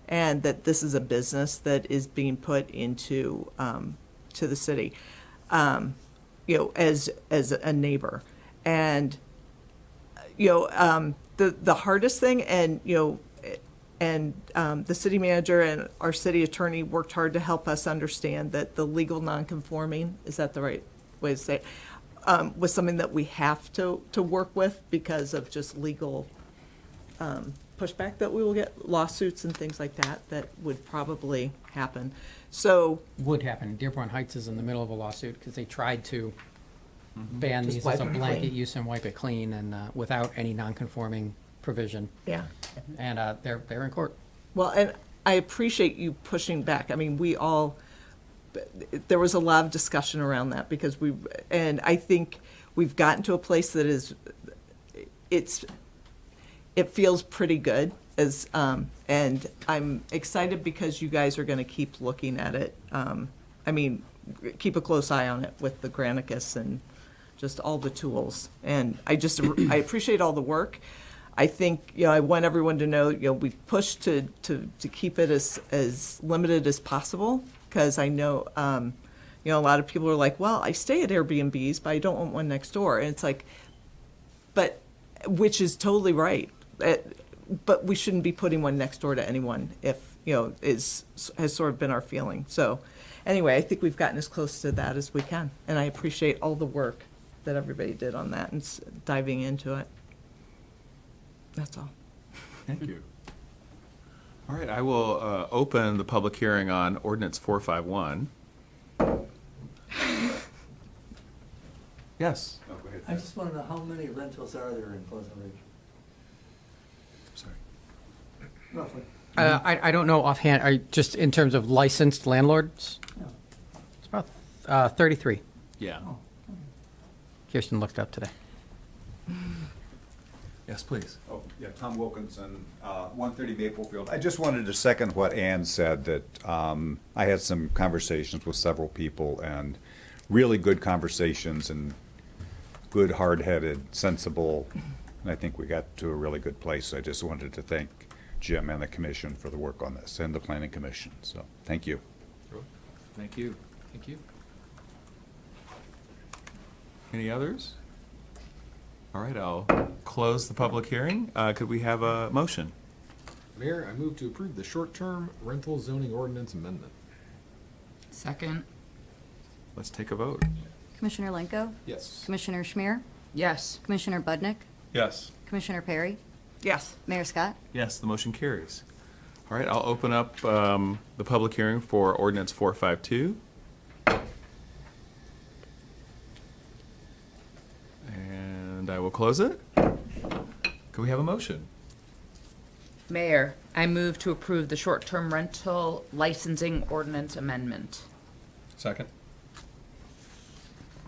and that this is a business that is being put into to the city, as a neighbor. And the hardest thing, and the city manager and our city attorney worked hard to help us understand that the legal nonconforming, is that the right way to say it, was something that we have to work with because of just legal pushback that we will get, lawsuits and things like that would probably happen. So Would happen. Dearborn Heights is in the middle of a lawsuit because they tried to ban Just these wipe as a it blanket clean. use and wipe it clean and without any non-conforming provision. yeah. And they're in court. Well, and I appreciate you pushing back. I mean, there was a lot of discussion around that because and I think we've gotten to a place that it feels pretty good and I'm excited because you guys are going to keep looking at it. Keep a close eye on it with the Granicus and just all the tools. And I appreciate all the work. I think, I want everyone to know, we pushed to keep it as limited as possible because I know, a lot of people are like, well, I stay at Airbnbs, but I don't want one next door. And it's like, which is totally right. But we shouldn't be putting one next door to anyone if, has sort of been our feeling. So anyway, I think we've gotten as close to that as we can. And I appreciate all the work that everybody did on that and diving into it. That's all. Thank you. All right, I will open the public hearing on ordinance 451. Yes. Oh, go ahead. I just want to know how many rentals are there in Pleasant Ridge? Sorry. Roughly. I don't know offhand, just in terms of licensed landlords? No. It's about 33. Yeah. Kirsten looked up today. Yes, please. Oh, yeah, Tom Wilkinson, 130 Maplefield. I just wanted to second what Ann said, that I had some conversations with several people, and really good conversations, and good, hard-headed, sensible, and I think we got to a really good place. I just wanted to thank Jim and the commission for the work on this, and the planning commission, so thank you. Thank you. Thank you. Any others? All right, I'll close the public hearing. Could we have a motion? Mayor, I move to approve the short-term rental zoning ordinance amendment. Second. Let's take a vote. Commissioner Lenko? Yes. Commissioner Schmier? Yes. Commissioner Budnick? Yes. Commissioner Perry? Yes. Mayor Scott? Yes, the motion carries. All right, I'll open up the public hearing for ordinance 452. And I will close it. Could we have a motion? Mayor, I move to approve the short-term rental licensing ordinance amendment. Second.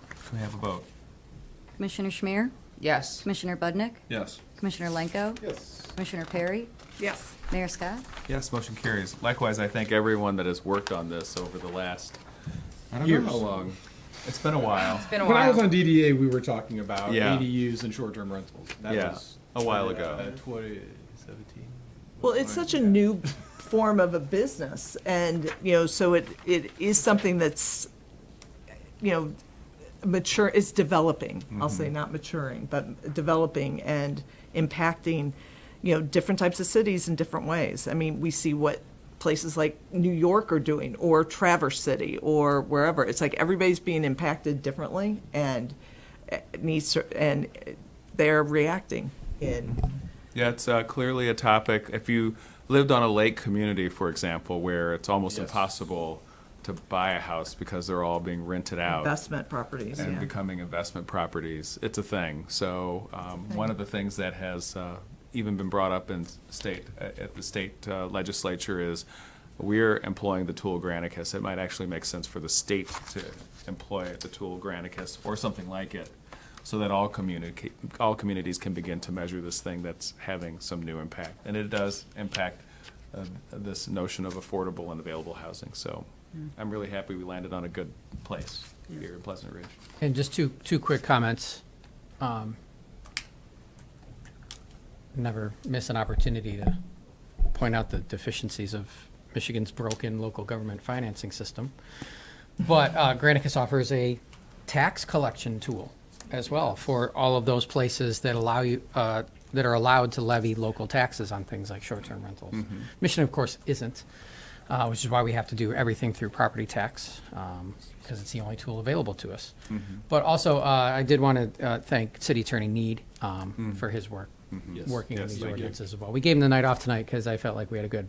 Can we have a vote? Commissioner Schmier? Yes. Commissioner Budnick? Yes. Commissioner Lenko? Yes. Commissioner Perry? Yes. Mayor Scott? Yes, motion carries. Likewise, I thank everyone that has worked on this over the last, I don't Years. know how long. It's been a while. It's been a When I was while. on DDA, we were talking about Yeah. ADUs and short-term rentals. That Yeah, was a while ago. 2017. Well, it's such a new form of a business, and so it is something that's mature, it's developing. I'll say not maturing, but developing and impacting, different types of cities in different ways. I mean, we see what places like New York are doing, or Traverse City, or wherever. It's like everybody's being impacted differently, and they're reacting in. Yeah, it's clearly a topic. If you lived on a lake community, for example, where it's almost impossible to buy a house because they're all being rented out. Investment properties, and yeah. becoming investment properties. It's a thing. So one of the things that has even been brought up in at the state legislature is we're employing the tool Granicus. It might actually make sense for the state to employ the tool Granicus or something like it, so that all communities can begin to measure this thing that's having some new impact. And it does impact this notion of affordable and available housing. So I'm really happy we landed on a good place here in Pleasant Ridge. And just two quick comments. Never miss an opportunity to point out the deficiencies of Michigan's broken local government financing system. But Granicus offers a tax collection tool as well for all of those places that allow you that are allowed to levy local taxes on things like short-term rentals. Michigan, of course, isn't, which is why we have to do everything through property tax, because it's the only tool available to us. But also, I did want to thank City Attorney Need for his work. Working on these ordinances as well. We gave him the night off tonight because I felt like we had a good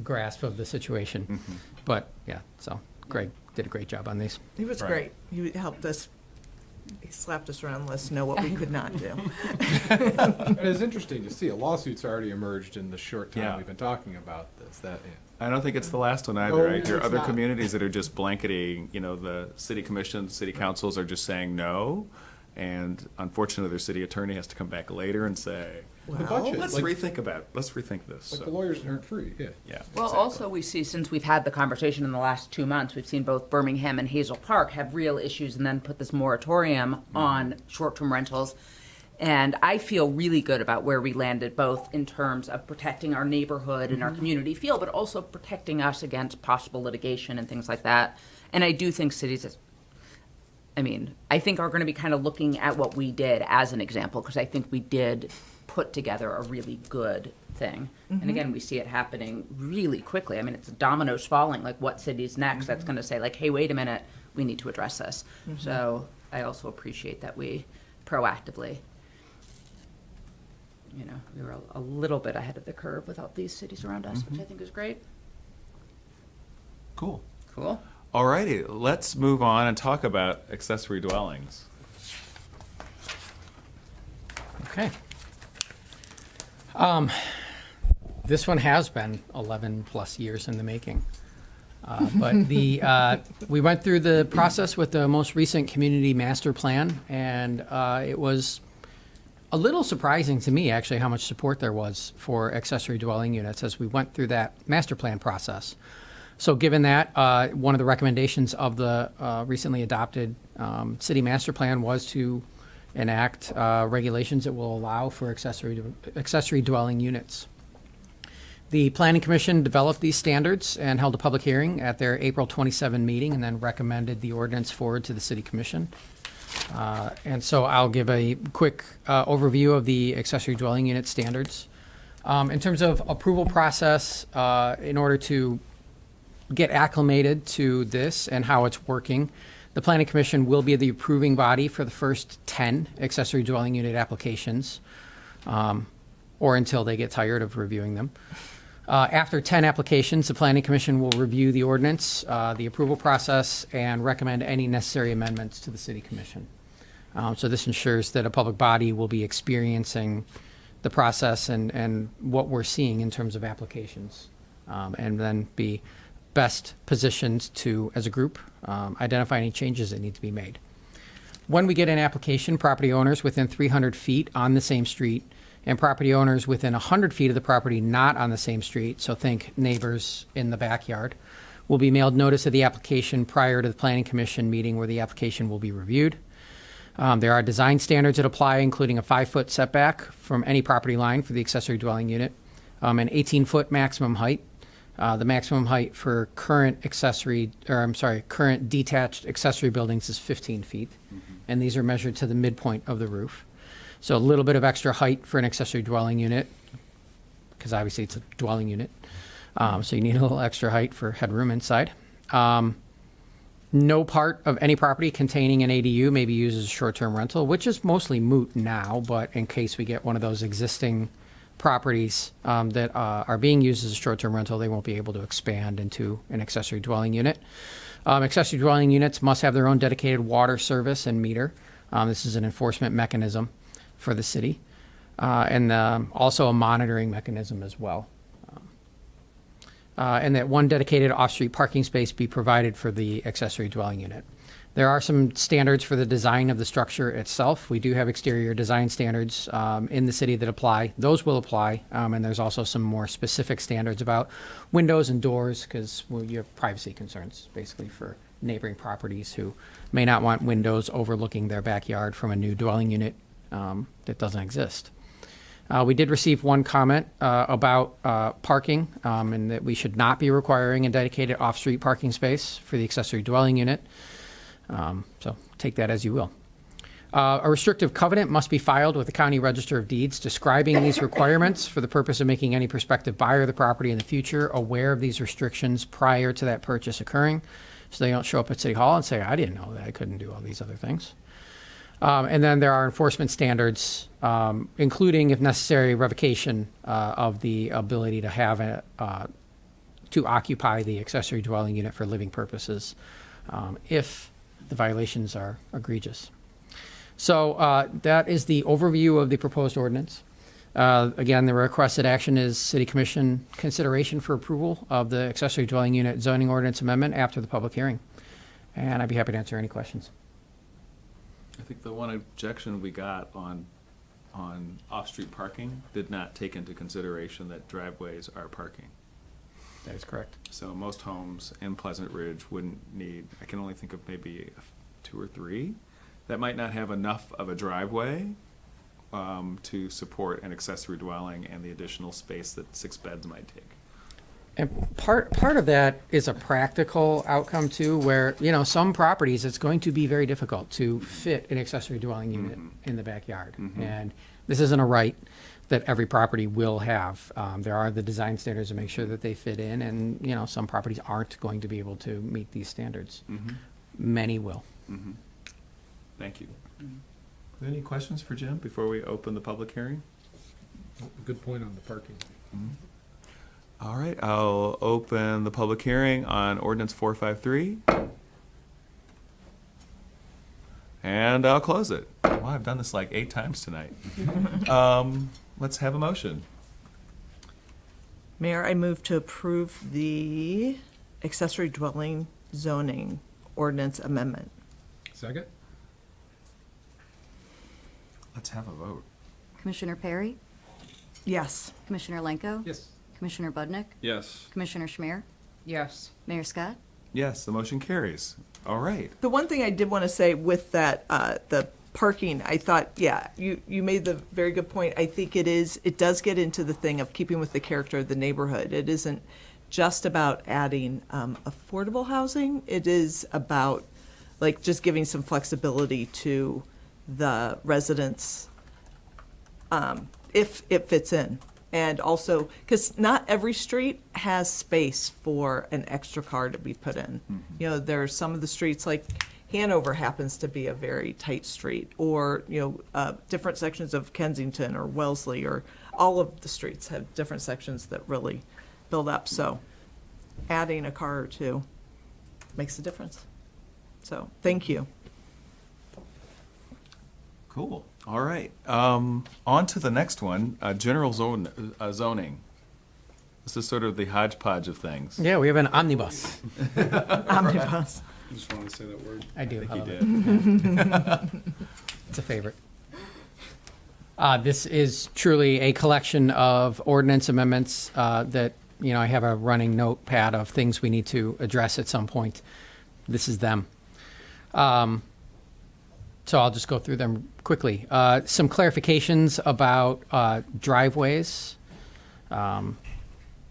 grasp of the situation. But yeah, so Greg did a great job on these. He was great. He helped us. He slapped us around the list to know what we could not do. It is interesting to see a lawsuit's already emerged in the short time we've been talking about this. I don't think it's the last one either. I hear it's other not. communities that are just blanketing, the city commissions, city councils are just saying no. And unfortunately, their city attorney has to come back later and say, The budget, let's like- rethink this. Like So, the lawyers aren't free. Yeah. yeah. Well, exactly. also we see, since we've had the conversation in the last 2 months, we've seen both Birmingham and Hazel Park have real issues and then put this moratorium on short-term rentals. And I feel really good about where we landed, both in terms of protecting our neighborhood and our community feel, but also protecting us against possible litigation and things like that. And I do think cities, I think are going to be kind of looking at what we did as an example, because I think we did put together a really good thing. And again, we see it happening really quickly. It's dominoes falling, like what city's next that's going to say, like, hey, wait a minute, we need to address this. So I also appreciate that we proactively, we were a little bit ahead of the curve without these cities around us, which I think is great. Cool. Cool. All righty, let's move on and talk about accessory dwellings. Okay. This one has been 11 plus years in the making. But we went through the process with the most recent community master plan, and it was a little surprising to me, actually, how much support there was for accessory dwelling units as we went through that master plan process. So given that, one of the recommendations of the recently adopted city master plan was to enact regulations that will allow for accessory dwelling units. The Planning Commission developed these standards and held a public hearing at their April 27 meeting, and then recommended the ordinance forward to the City Commission. And so I'll give a quick overview of the accessory dwelling unit standards. In terms of approval process, in order to get acclimated to this and how it's working, the Planning Commission will be the approving body for the first 10 accessory dwelling unit applications, or until they get tired of reviewing them. After 10 applications, the Planning Commission will review the ordinance, the approval process, and recommend any necessary amendments to the City Commission. So this ensures that a public body will be experiencing the process and what we're seeing in terms of applications, and then be best positioned to, as a group, identify any changes that need to be made. When we get an application, property owners within 300 feet on the same street and property owners within 100 feet of the property not on the same street, so think neighbors in the backyard, will be mailed notice of the application prior to the Planning Commission meeting where the application will be reviewed. There are design standards that apply, including a 5-foot setback from any property line for the accessory dwelling unit, an 18-foot maximum height, The maximum height for current current detached accessory buildings is 15 feet. And these are measured to the midpoint of the roof. So a little bit of extra height for an accessory dwelling unit, because obviously it's a dwelling unit. So you need a little extra height for headroom inside. No part of any property containing an ADU may be used as a short-term rental, which is mostly moot now, but in case we get one of those existing properties that are being used as a short-term rental, they won't be able to expand into an accessory dwelling unit. Accessory dwelling units must have their own dedicated water service and meter. This is an enforcement mechanism for the city, and also a monitoring mechanism as well. And that one dedicated off-street parking space be provided for the accessory dwelling unit. There are some standards for the design of the structure itself. We do have exterior design standards in the city that apply. Those will apply, and there's also some more specific standards about windows and doors, because you have privacy concerns, basically, for neighboring properties who may not want windows overlooking their backyard from a new dwelling unit that doesn't exist. We did receive one comment about parking, and that we should not be requiring a dedicated off-street parking space for the accessory dwelling unit. So take that as you will. A restrictive covenant must be filed with the County Register of Deeds describing these requirements for the purpose of making any prospective buyer of the property in the future aware of these restrictions prior to that purchase occurring, so they don't show up at City Hall and say, I didn't know that I couldn't do all these other things. And then there are enforcement standards, including, if necessary, revocation of the ability to have to occupy the accessory dwelling unit for living purposes if the violations are egregious. So that is the overview of the proposed ordinance. Again, the requested action is City Commission consideration for approval of the accessory dwelling unit zoning ordinance amendment after the public hearing. And I'd be happy to answer any questions. I think the one objection we got on off-street parking did not take into consideration that driveways are parking. That is correct. So most homes in Pleasant Ridge wouldn't need, I can only think of maybe 2 or 3, that might not have enough of a driveway to support an accessory dwelling and the additional space that 6 beds might take. And part of that is a practical outcome too, where, some properties, it's going to be very difficult to fit an accessory dwelling unit in the backyard. And this isn't a right that every property will have. There are the design standards to make sure that they fit in, and, some properties aren't going to be able to meet these standards. Many will. Thank you. Any questions for Jim before we open the public hearing? Good point on the parking. All right, I'll open the public hearing on ordinance 453. And I'll close it. Wow, I've done this like 8 times tonight. Let's have a motion. Mayor, I move to approve the accessory dwelling zoning ordinance amendment. Second? Let's have a vote. Commissioner Perry? Yes. Commissioner Lenko? Yes. Commissioner Budnick? Yes. Commissioner Schmier? Yes. Mayor Scott? Yes, the motion carries. All right. The one thing I did want to say with that, the parking, I thought, you made the very good point. I think it does get into the thing of keeping with the character of the neighborhood. It isn't just about adding affordable housing. It is about just giving some flexibility to the residents if it fits in. And also, because not every street has space for an extra car to be put in. There are some of the streets, like Hanover happens to be a very tight street, or, different sections of Kensington or Wellesley, or all of the streets have different sections that really build up. So adding a car or two makes a difference. So thank you. Cool. All right. On to the next one, general zoning. This is sort of the hodgepodge of things. Yeah, we have an omnibus. Omnibus. I just wanted to say that word. I do. I think love you it. did. It's a favorite. This is truly a collection of ordinance amendments that, I have a running notepad of things we need to address at some point. This is them. So I'll just go through them quickly. Some clarifications about driveways.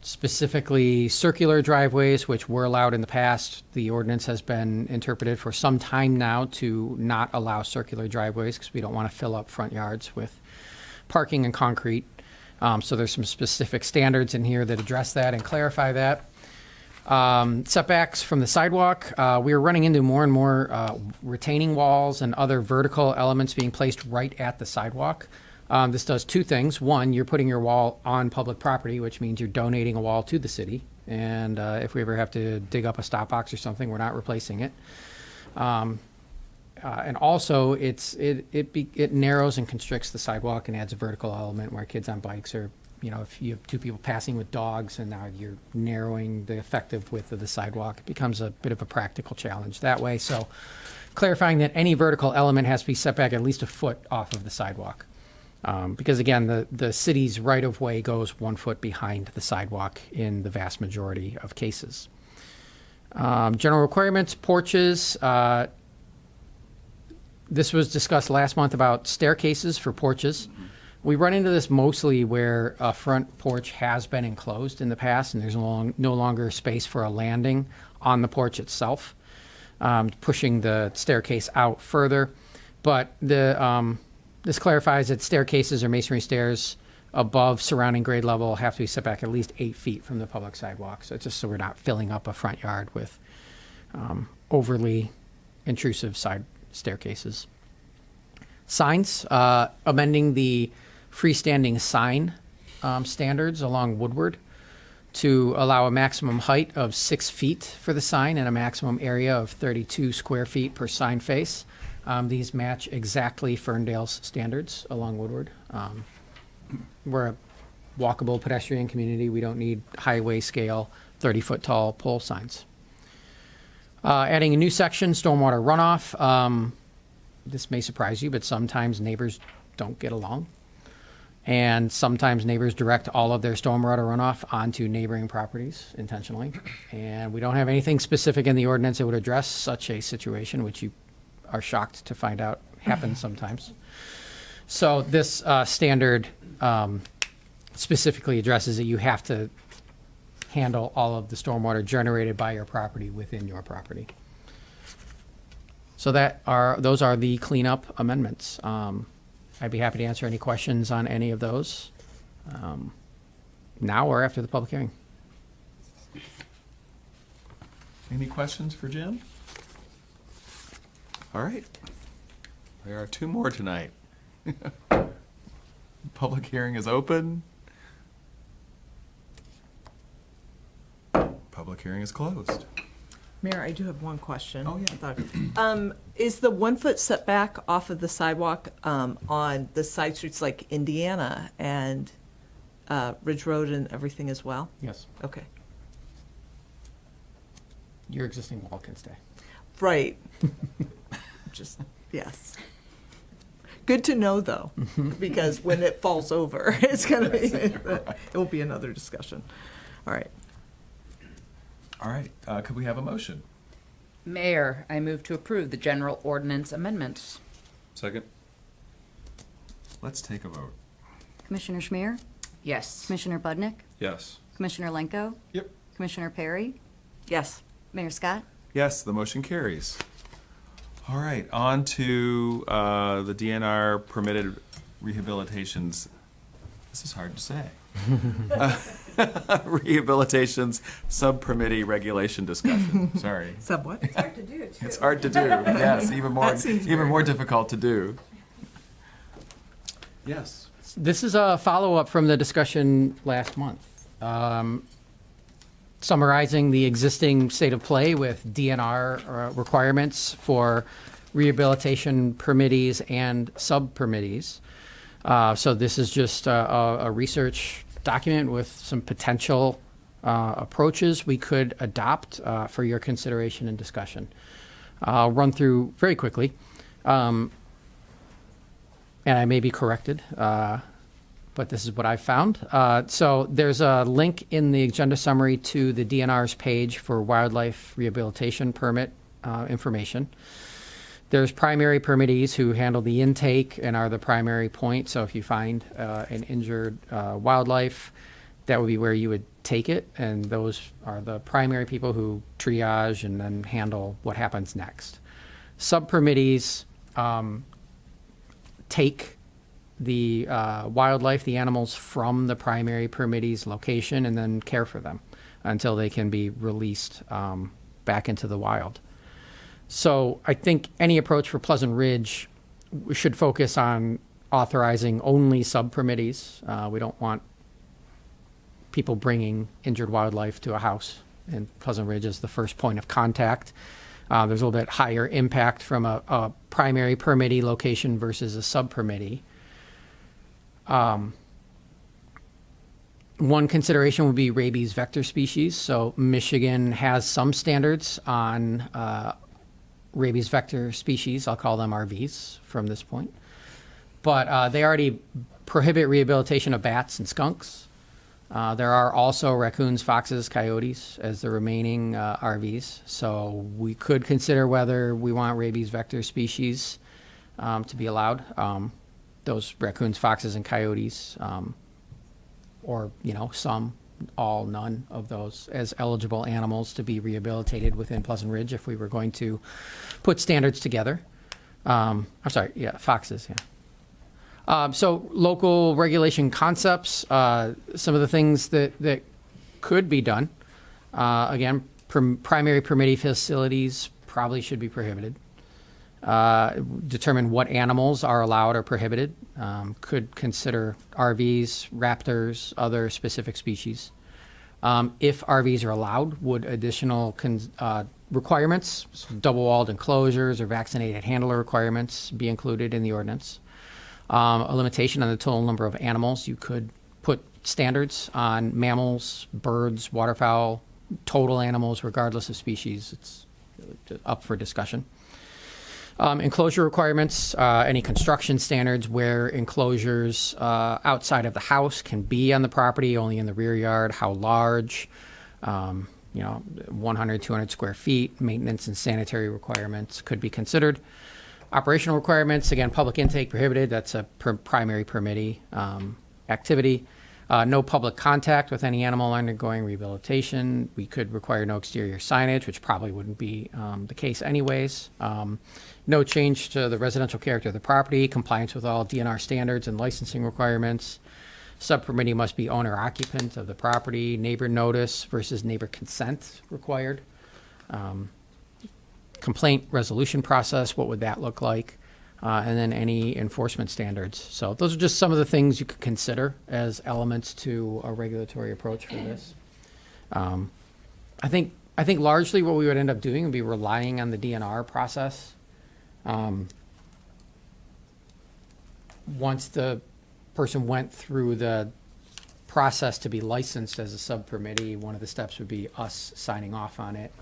specifically circular driveways, which were allowed in the past. The ordinance has been interpreted for some time now to not allow circular driveways because we don't want to fill up front yards with parking and concrete. So there's some specific standards in here that address that and clarify that. Setbacks from the sidewalk, we are running into more and more retaining walls and other vertical elements being placed right at the sidewalk. This does two things. One, you're putting your wall on public property, which means you're donating a wall to the city. And if we ever have to dig up a stop box or something, we're not replacing it. And also, it narrows and constricts the sidewalk and adds a vertical element where kids on bikes or, if you have two people passing with dogs and now you're narrowing the effective width of the sidewalk, it becomes a bit of a practical challenge that way. So clarifying that any vertical element has to be set back at least a foot off of the sidewalk. Because again, the city's right-of-way goes 1 foot behind the sidewalk in the vast majority of cases. General requirements, porches. This was discussed last month about staircases for porches. We run into this mostly where a front porch has been enclosed in the past and there's no longer space for a landing on the porch itself, pushing the staircase out further. But this clarifies that staircases or masonry stairs above surrounding grade level have to be set back at least 8 feet from the public sidewalk. So it's just so we're not filling up a front yard with overly intrusive side staircases. Signs, amending the freestanding sign standards along Woodward to allow a maximum height of 6 feet for the sign and a maximum area of 32 square feet per sign face. These match exactly Ferndale's standards along Woodward. We're a walkable pedestrian community. We don't need highway scale 30-foot tall pole signs. Adding a new section, stormwater runoff. This may surprise you, but sometimes neighbors don't get along. And sometimes neighbors direct all of their stormwater runoff onto neighboring properties intentionally. And we don't have anything specific in the ordinance that would address such a situation, which you are shocked to find out happens sometimes. So this standard specifically addresses that you have to handle all of the stormwater generated by your property within your property. So those are the cleanup amendments. I'd be happy to answer any questions on any of those now or after the public hearing. Any questions for Jim? All right. There are two more tonight. Public hearing is open. Public hearing is closed. Mayor, I do have one question. Oh, yeah. Is the 1 foot setback off of the sidewalk on the side streets like Indiana and Ridge Road and everything as well? Yes. Okay. Your existing wall can stay. Right. Just, yes. Good to know, though, because when it falls over, it's going to be, it will be another discussion. All right. All right. Could we have a motion? Mayor, I move to approve the general ordinance amendments. Second. Let's take a vote. Commissioner Schmier, Yes. Commissioner Budnick, Yes. Commissioner Lenko, Yep. Commissioner Perry, Yes. Mayor Scott. Yes, the motion carries. All right, on to the DNR permitted rehabilitations. This is hard to say. Rehabilitations subpermittee regulation discussion. Sorry. Sub what? It's hard to do, too. It's hard to do. Yes, even more difficult to do. Yes. This is a follow-up from the discussion last month, summarizing the existing state of play with DNR requirements for rehabilitation permittees and sub-permittees. So this is just a research document with some potential approaches we could adopt for your consideration and discussion. I'll run through very quickly, and I may be corrected, but this is what I found. So there's a link in the agenda summary to the DNR's page for wildlife rehabilitation permit information. There's primary permittees who handle the intake and are the primary point. So if you find an injured wildlife, that would be where you would take it, and those are the primary people who triage and then handle what happens next. Sub-permittees take the wildlife, the animals, from the primary permittee's location and then care for them until they can be released back into the wild. So I think any approach for Pleasant Ridge should focus on authorizing only sub-permittees. We don't want people bringing injured wildlife to a house, and Pleasant Ridge is the first point of contact. There's a little bit higher impact from a primary permittee location versus a sub-permittee. One consideration would be rabies vector species. So Michigan has some standards on rabies vector species. I'll call them RVs from this point. But they already prohibit rehabilitation of bats and skunks. There are also raccoons, foxes, coyotes as the remaining RVs. So we could consider whether we want rabies vector species to be allowed. Those raccoons, foxes, and coyotes, or, some, all, none of those as eligible animals to be rehabilitated within Pleasant Ridge if we were going to put standards together. Foxes, yeah. So local regulation concepts, some of the things that could be done. Again, primary permittee facilities probably should be prohibited. Determine what animals are allowed or prohibited. Could consider RVs, raptors, other specific species. If RVs are allowed, would additional requirements, so double-walled enclosures or vaccinated handler requirements, be included in the ordinance? A limitation on the total number of animals. You could put standards on mammals, birds, waterfowl, total animals, regardless of species. It's up for discussion. Enclosure requirements, any construction standards where enclosures outside of the house can be on the property, only in the rear yard, how large, 100, 200 square feet, maintenance and sanitary requirements could be considered. Operational requirements, again, public intake prohibited. That's a primary permittee activity. No public contact with any animal undergoing rehabilitation. We could require no exterior signage, which probably wouldn't be the case anyways. No change to the residential character of the property, compliance with all DNR standards and licensing requirements. Subpermittee must be owner occupant of the property. Neighbor notice versus neighbor consent required. Complaint resolution process, what would that look like? And then any enforcement standards. So those are just some of the things you could consider as elements to a regulatory approach for this. I think largely what we would end up doing would be relying on the DNR process. Once the person went through the process to be licensed as a sub-permittee, one of the steps would be us signing off on it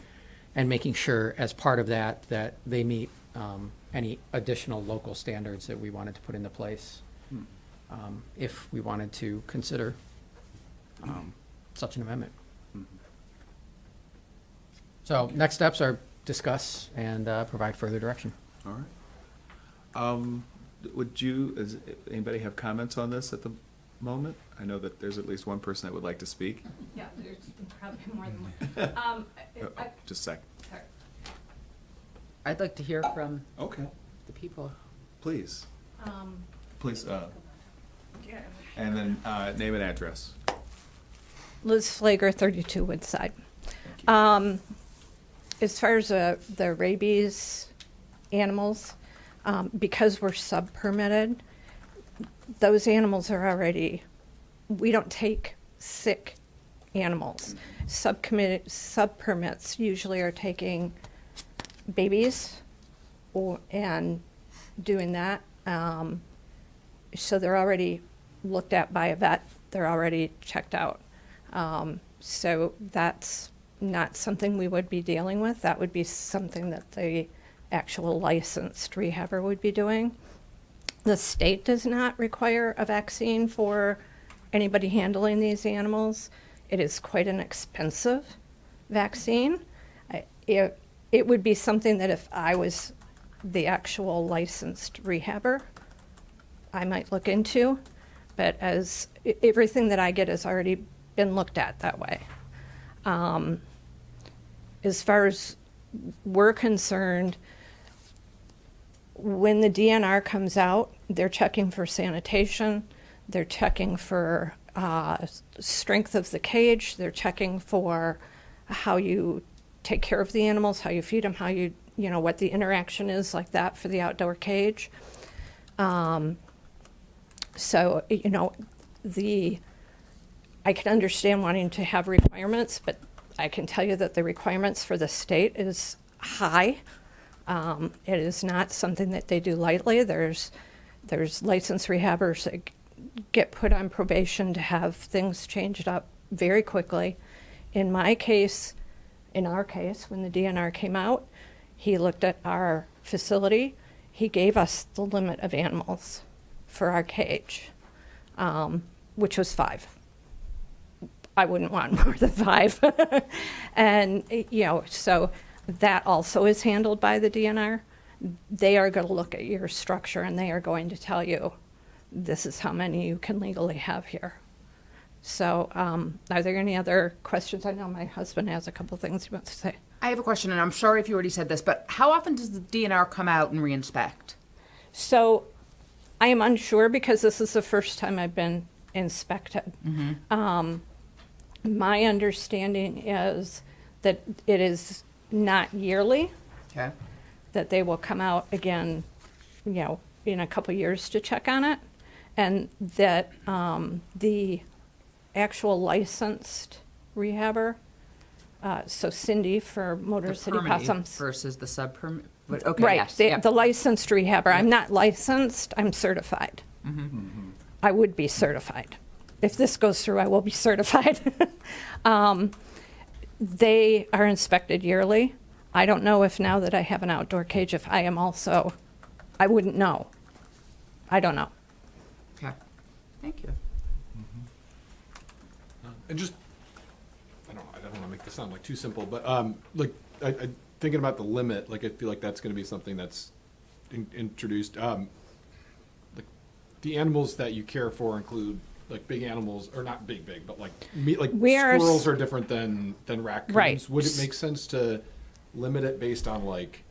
and making sure as part of that they meet any additional local standards that we wanted to put into place if we wanted to consider such an amendment. So next steps are discuss and provide further direction. All right. Does anybody have comments on this at the moment? I know that there's at least one person that would like to speak. Yeah, there's probably more than one. Just a sec. Sorry. I'd like to hear from Okay. the people. Please. Please. Yeah. And then name and address. Liz Flager, 32 Woodside. As far as the rabies animals, because we're sub-permitted, those animals are already, we don't take sick animals. Sub-permits usually are taking babies and doing that. So they're already looked at by a vet. They're already checked out. So that's not something we would be dealing with. That would be something that the actual licensed rehabber would be doing. The state does not require a vaccine for anybody handling these animals. It is quite an expensive vaccine. It would be something that if I was the actual licensed rehabber, I might look into. But as everything that I get is already been looked at that way. As far as we're concerned, when the DNR comes out, they're checking for sanitation, they're checking for strength of the cage, they're checking for how you take care of the animals, how you feed them, how you know, what the interaction is like that for the outdoor cage. So, you know, I can understand wanting to have requirements, but I can tell you that the requirements for the state is high. It is not something that they do lightly. There's licensed rehabbers that get put on probation to have things changed up very quickly. In our case, when the DNR came out, he looked at our facility. He gave us the limit of animals for our cage, which was 5. I wouldn't want more than 5. And, you know, so that also is handled by the DNR. They are going to look at your structure and they are going to tell you, this is how many you can legally have here. So are there any other questions? I know my husband has a couple things he wants to say. I have a question, and I'm sorry if you already said this, but how often does the DNR come out and reinspect? So I am unsure because this is the first time I've been inspected. My understanding is that it is not yearly. Okay. That they will come out again, you know, in a couple years to check on it, and that the actual licensed rehabber, so Cindy for Motor City Possums versus the sub-permit. Okay, right, yes, the licensed rehabber. I'm not licensed, I'm certified. I would be certified. If this goes through, I will be certified. They are inspected yearly. I don't know if now that I have an outdoor cage, if I am also, I wouldn't know. I don't know. Okay. Thank you. And just, I don't want to make this sound like too simple, but like I thinking about the limit, like I feel like that's going to be something that's introduced. Like the animals that you care for include like big animals, or not big, but like squirrels are different than raccoons. Right. Would it make sense to limit it based on like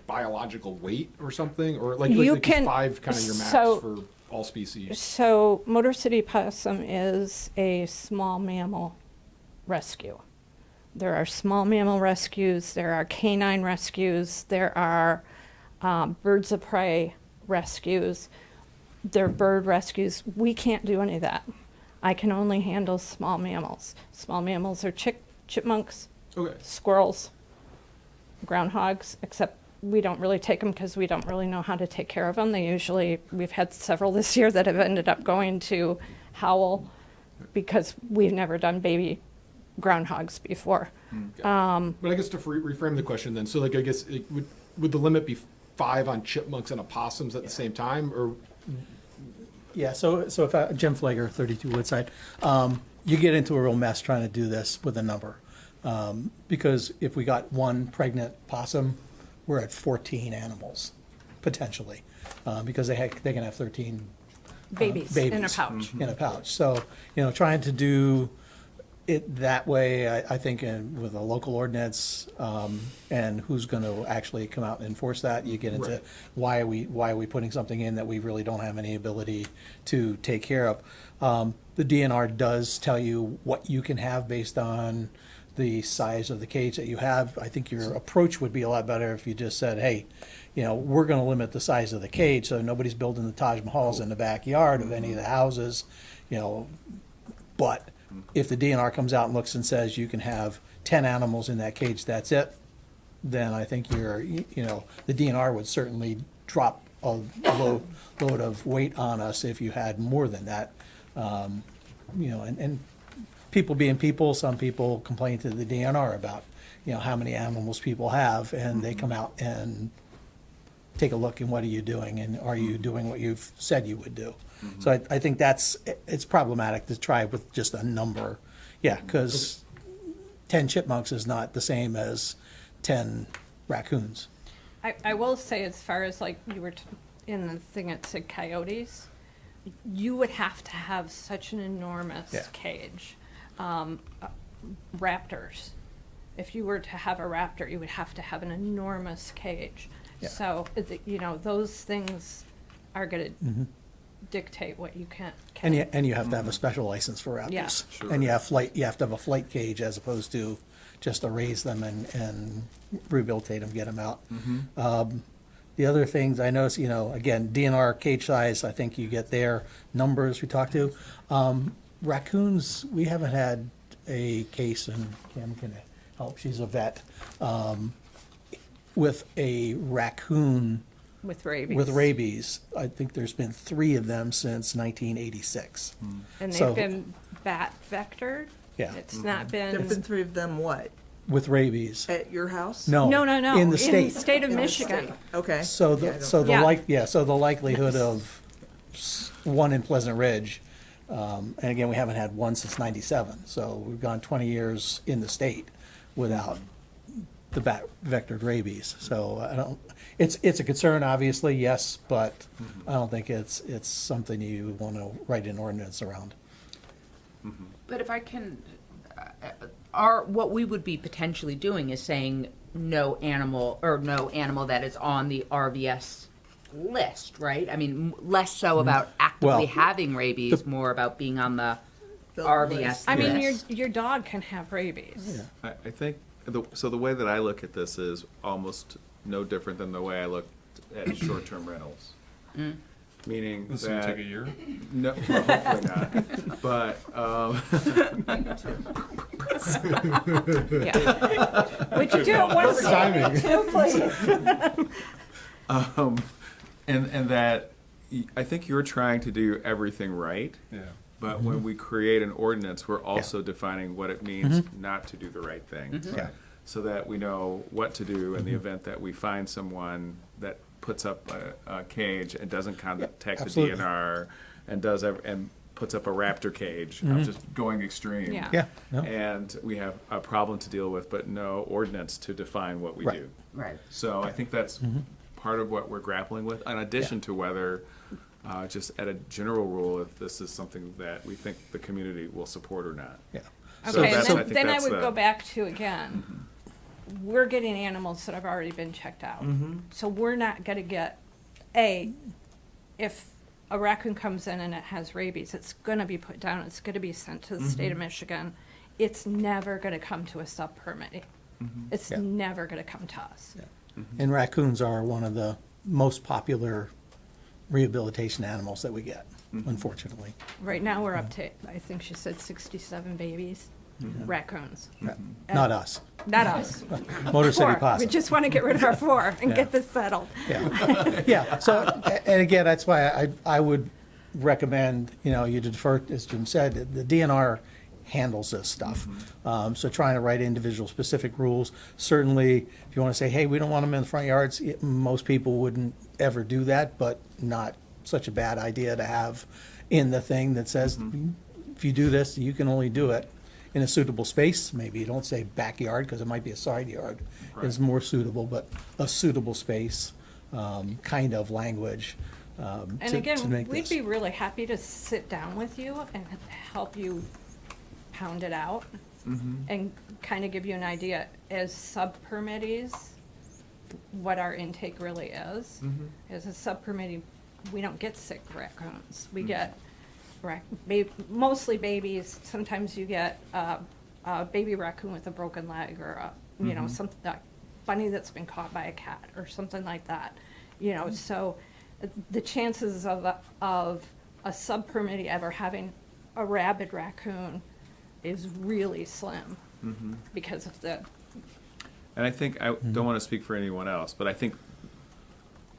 biological weight or something, or like 5 kind of your max for all species? So Motor City Possum is a small mammal rescue. There are small mammal rescues, there are canine rescues, there are birds of prey rescues, there are bird rescues. We can't do any of that. I can only handle small mammals. Small mammals are chipmunks, squirrels, groundhogs, except we don't really take them because we don't really know how to take care of them. We've had several this year that have ended up going to Howell because we've never done baby groundhogs before. But I guess to reframe the question then, so like I guess would the limit be 5 on chipmunks and opossums at the same time, or? Yeah, so if Jim Flager, 32 Woodside, you get into a real mess trying to do this with a number. Because if we got one pregnant possum, we're at 14 animals, potentially, because they can have 13 babies in a pouch. In a pouch. So, you know, trying to do it that way, I think with a local ordinance, and who's going to actually come out and enforce that, you get into why are we putting something in that we really don't have any ability to take care of. The DNR does tell you what you can have based on the size of the cage that you have. I think your approach would be a lot better if you just said, hey, you know, we're going to limit the size of the cage so nobody's building the Taj Mahals in the backyard of any of the houses, you know. But if the DNR comes out and looks and says you can have 10 animals in that cage, that's it, then I think the DNR would certainly drop a load of weight on us if you had more than that. You know, and people being people, some people complain to the DNR about, you know, how many animals people have, and they come out and take a look and what are you doing, and are you doing what you've said you would do? So I think it's problematic to try with just a number. Yeah, because 10 chipmunks is not the same as 10 raccoons. I will say, as far as like you were in the thing it said coyotes, you would have to have such an enormous cage. raptors. If you were to have a raptor, you would have to have an enormous cage. Yeah. So, those things are going to dictate what you can. And you have to have a special license for raptors. Yeah. Sure. And you have to have a flight cage as opposed to just to raise them and rehabilitate them, get them out. The other things I noticed, again, DNR cage size, I think you get their numbers we talked to. Raccoons, we haven't had a case, and Kim can help, she's a vet, with a raccoon With rabies. with rabies. I think there's been 3 of them since 1986. And they've So- been bat vectored. Yeah. It's not been. There've been 3 of them what? With rabies. At your house? No. No. In the state. state of In the Michigan. state. Okay. So Yeah, I the, don't- so the Yeah. so the likelihood of one in Pleasant Ridge, and again, we haven't had one since '97, so we've gone 20 years in the state without the bat vectored rabies. So I don't, it's a concern, obviously, yes, but I don't think it's something you want to write an ordinance around. But if I can, what we would be potentially doing is saying no animal that is on the RVS list, right? I mean, less so about actively Well, having rabies, more about being on the RVS I mean, list. your dog can have rabies. I think, so the way that I look at this is almost no different than the way I looked at short-term rentals. Meaning This that. will take a year. No, well, hopefully not. But, Yeah. Would you do it once? and that I think you're trying to do everything right. Yeah. But when we create an ordinance, we're also defining what it means not to do the right thing. Yeah. So that we know what to do in the event that we find someone that puts up a cage and doesn't contact the absolutely. DNR and puts up a raptor cage. I'm just going extreme. Yeah. Yeah, no. And we have a problem to deal with, but no ordinance to define what we Right. do. Right. So I think that's part of what we're grappling with, in addition to whether, just at a general rule, if this is something that we think the community will support or not. Yeah. So Okay, that's- I think then I that's would the- go back to, again, we're getting animals that have already been checked out. So we're not gonna get, if a raccoon comes in and it has rabies, it's gonna be put down, it's gonna be sent to the state of Michigan. It's never gonna come to a sub-permit. It's Yeah. never gonna come to us. And raccoons are one of the most popular rehabilitation animals that we get, unfortunately. Right now, we're up to, I think she said 67 babies, raccoons. Not us. Not us. Motor City 4. We Possum. just want to get rid of our 4 and Yeah. get this settled. Yeah, yeah. So, and again, that's why I would recommend, you defer, as Jim said, the DNR handles this stuff. So trying to write individual specific rules. Certainly, if you want to say, hey, we don't want them in the front yards, most people wouldn't ever do that, but not such a bad idea to have in the thing that says, if you do this, you can only do it in a suitable space. Maybe you don't say backyard, because it might be a side yard is more suitable, but a suitable space, kind of language. And to again, make we'd this. be really happy to sit down with you and help you pound it out and kind of give you an idea as sub-permittees, what our intake really is. As a sub-permittee, we don't get sick raccoons. We get mostly babies. Sometimes you get a baby raccoon with a broken leg or something, a bunny that's been caught by a cat or something like that. So the chances of a sub-permittee ever having a rabid raccoon is really slim because of the. And I think, I don't want to speak for anyone else, but I think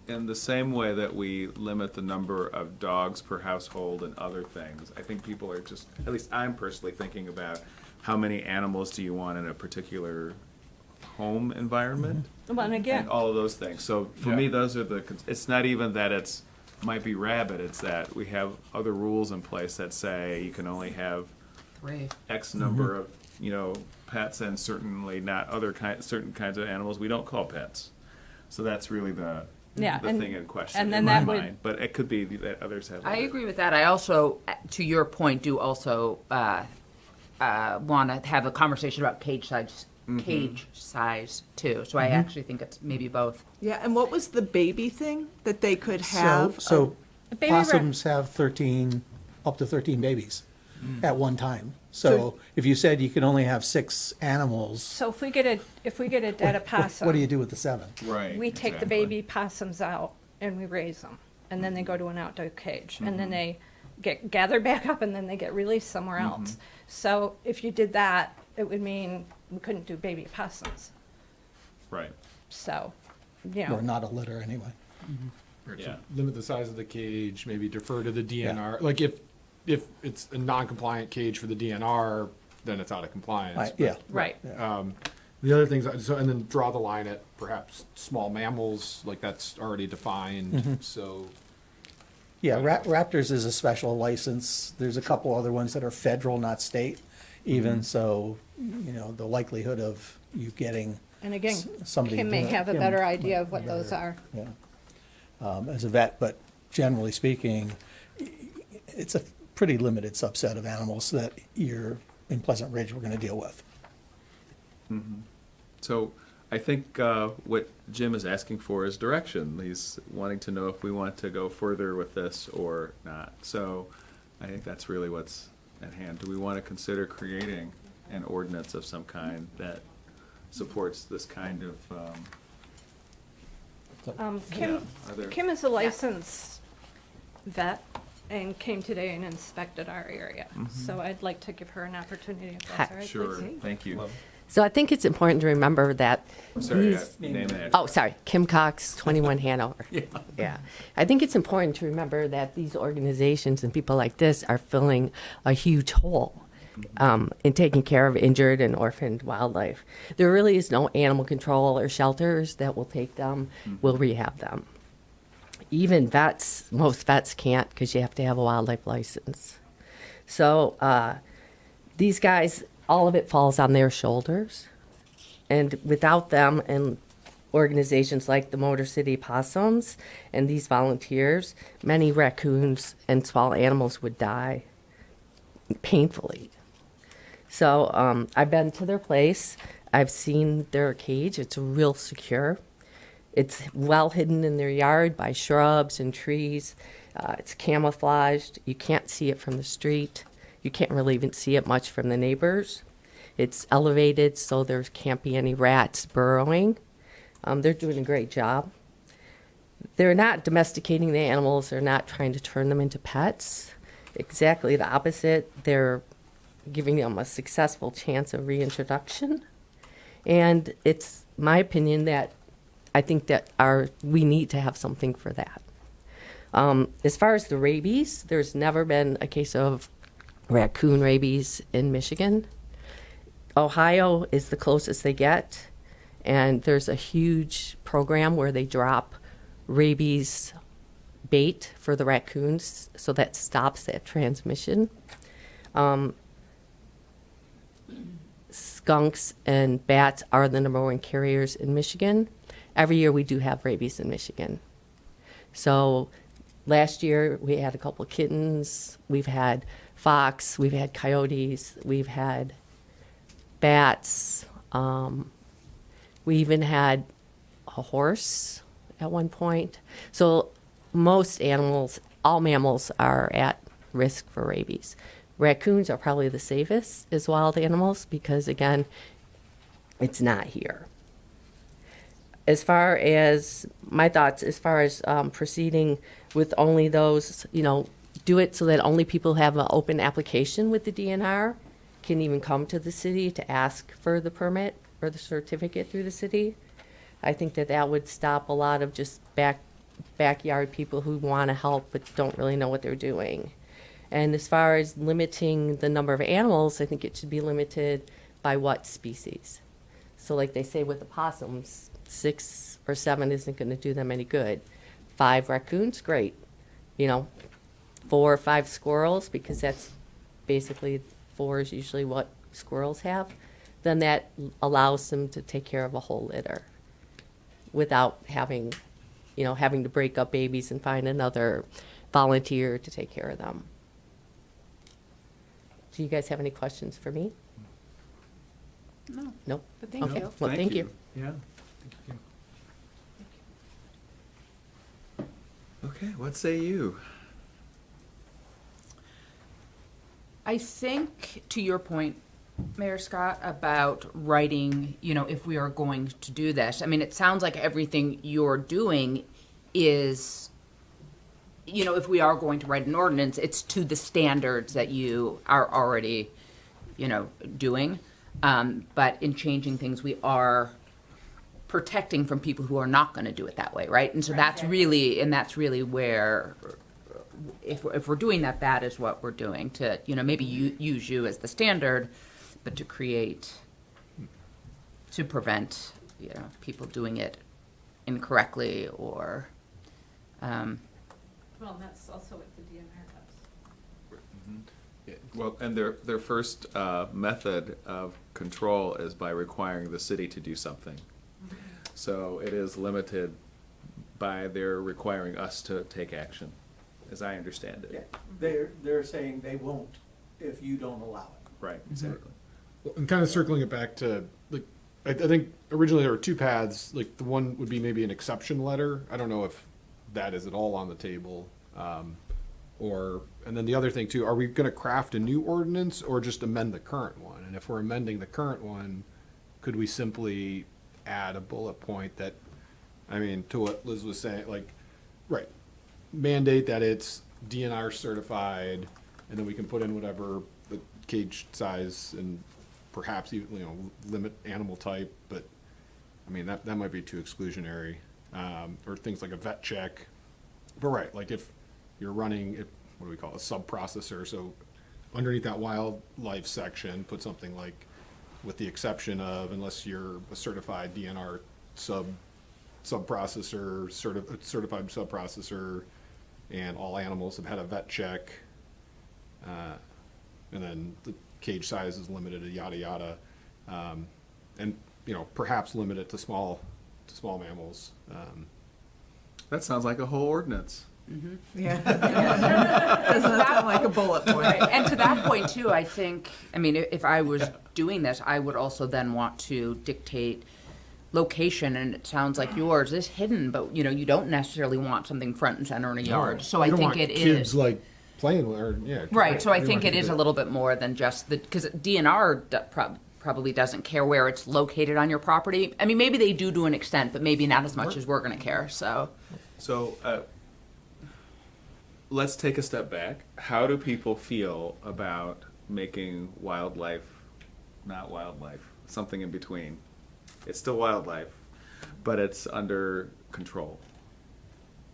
in the same way that we limit the number of dogs per household and other things, I think people are just, at least I'm personally thinking about how many animals do you want in a particular home environment? Well, and again, And all of those things. So for me, those are it's not even that it's might be rabid, it's that we have other rules in place that say you can only have 3. X number of, pets, and certainly not certain kinds of animals we don't call pets. So that's really the thing in question and then in my that would- mind. But it could be that others have. I other- agree with that. I also, to your point, do also want to have a conversation about cage size. Cage size too. So I actually think it's maybe both. Yeah, and what was the baby thing that they could have? So baby rat- possums have 13, up to 13 babies at one time. So if you said you could only have 6 animals, So if we get a dead opossum, what do you do with the 7? Right. we take the baby possums out and we raise them, and then they go to an outdoor cage, and then they get gathered back up, and then they get released somewhere else. So if you did that, it would mean we couldn't do baby opossums. Right. So, Or not a litter anyway. Right, Yeah. so limit the size of the cage, maybe defer to the DNR. Like if it's a non-compliant cage for the DNR, then it's out of compliance. Yeah. right. The other things, and then draw the line at perhaps small mammals, like that's already defined, so. Yeah, Raptors is a special license. There's a couple other ones that are federal, not state even, so, the likelihood of you getting And again, somebody Kim may doing it, have a Kim better idea might of what those are. Yeah. As a vet, but generally speaking, it's a pretty limited subset of animals that you're, in Pleasant Ridge, we're gonna deal with. So I think what Jim is asking for is direction. He's wanting to know if we want to go further with this or not. So I think that's really what's at hand. Do we want to consider creating an ordinance of some kind that supports this kind of, Kim, are there- Kim is a licensed vet and came today and inspected our area. So I'd like to give her an opportunity if that's all right. Sure, please. thank you. So I think it's important to remember that Sorry, these, name and address. oh, sorry, Kim Cox, 21 Hanover. Yeah. I think it's important to remember that these organizations and people like this are filling a huge hole in taking care of injured and orphaned wildlife. There really is no animal control or shelters that will take them, will rehab them. Even vets, most vets can't because you have to have a wildlife license. So these guys, all of it falls on their shoulders. And without them and organizations like the Motor City Possums and these volunteers, many raccoons and small animals would die painfully. So I've been to their place. I've seen their cage. It's real secure. It's well hidden in their yard by shrubs and trees. It's camouflaged. You can't see it from the street. You can't really even see it much from the neighbors. It's elevated so there can't be any rats burrowing. They're doing a great job. They're not domesticating the animals. They're not trying to turn them into pets. Exactly the opposite. They're giving them a successful chance of reintroduction. And it's my opinion that I think that we need to have something for that. As far as the rabies, there's never been a case of raccoon rabies in Michigan. Ohio is the closest they get, and there's a huge program where they drop rabies bait for the raccoons, so that stops that transmission. Skunks and bats are the #1 carriers in Michigan. Every year we do have rabies in Michigan. So last year we had a couple of kittens. We've had fox. We've had coyotes. We've had bats. We even had a horse at one point. So most animals, all mammals are at risk for rabies. Raccoons are probably the safest as wild animals because, again, it's not here. As far as my thoughts, as far as proceeding with only those, do it so that only people who have an open application with the DNR can even come to the city to ask for the permit or the certificate through the city. I think that would stop a lot of just backyard people who want to help but don't really know what they're doing. And as far as limiting the number of animals, I think it should be limited by what species. So like they say with the possums, 6 or 7 isn't going to do them any good. 5 raccoons, great. 4 or 5 squirrels, because that's basically 4 is usually what squirrels have. Then that allows them to take care of a whole litter without having to break up babies and find another volunteer to take care of them. Do you guys have any questions for me? No. Nope. But thank Okay. you. Well, thank you. Yeah. Thank you. Okay, what say you? I think, to your point, Mayor Scott, about writing, if we are going to do this, I mean, it sounds like everything you're doing is, if we are going to write an ordinance, it's to the standards that you are already, doing. But in changing things, we are protecting from people who are not going to do it that way, right? And so that's really where, if we're doing that, that is what we're doing to, maybe use you as the standard, but to prevent, people doing it incorrectly or, Well, and that's also what the DNR does. Yeah, well, and their first method of control is by requiring the city to do something. So it is limited by their requiring us to take action, as I understand it. They're saying they won't if you don't allow it. Right, exactly. Well, and kind of circling it back to, like, I think originally there were two paths. Like, the one would be maybe an exception letter. I don't know if that is at all on the table. And then the other thing too, are we gonna craft a new ordinance or just amend the current one? And if we're amending the current one, could we simply add a bullet point that, to what Liz was saying, like, right, mandate that it's DNR certified, and then we can put in whatever the cage size and perhaps even, limit animal type, but, that might be too exclusionary. Or things like a vet check. But right, like if you're running, what do we call it, a sub-processor, so underneath that wildlife section, put something like, with the exception of, unless you're a certified DNR sub-processor, certified sub-processor, and all animals have had a vet check, and then the cage size is limited to yada yada, and perhaps limit it to small mammals. That sounds like a whole ordinance. Yeah. Doesn't that sound like a bullet point? Right. And to that point too, I think, if I was doing this, I would also then want to dictate location, and it sounds like yours is hidden, but you don't necessarily want something front and center in a yard. So I think it is. Kids like playing with, or yeah. Right, so I we think want it is to- a little bit more than just because DNR probably doesn't care where it's located on your property. Maybe they do to an extent, but maybe not as much as we're going to care, so. So, let's take a step back. How do people feel about making wildlife not wildlife, something in between? It's still wildlife, but it's under control.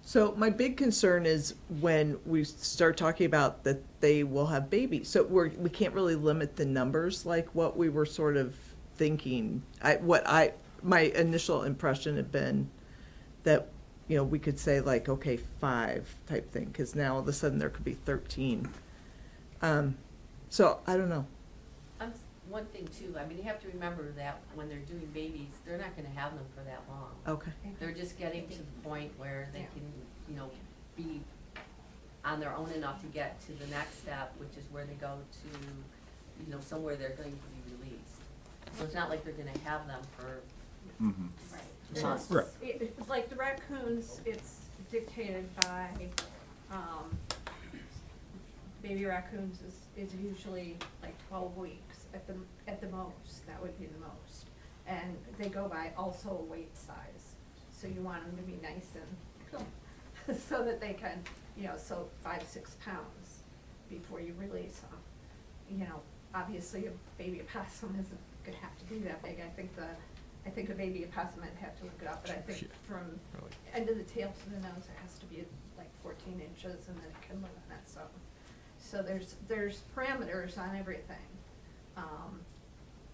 So my big concern is when we start talking about that they will have babies. So we can't really limit the numbers like what we were sort of thinking. My initial impression had been that, we could say like, okay, 5 type thing, because now all of a sudden there could be 13. So I don't know. One thing too, you have to remember that when they're doing babies, they're not gonna have them for that long. Okay. They're just getting to the point where they can, be on their own enough to get to the next step, which is where they go to, somewhere they're going to be released. So it's not like they're gonna have them for months. Right. It's like the raccoons, it's dictated by, baby raccoons is usually like 12 weeks at the most. That would be the most. And they go by also weight size. So you want them to be nice and so that they can, so 5-6 pounds before you release them. Obviously a baby opossum isn't gonna have to be that big. I think a baby opossum, I'd have to look it up, but I think from end of the tail to the nose, it has to be like 14 inches, and then it can live in it. So there's parameters on everything,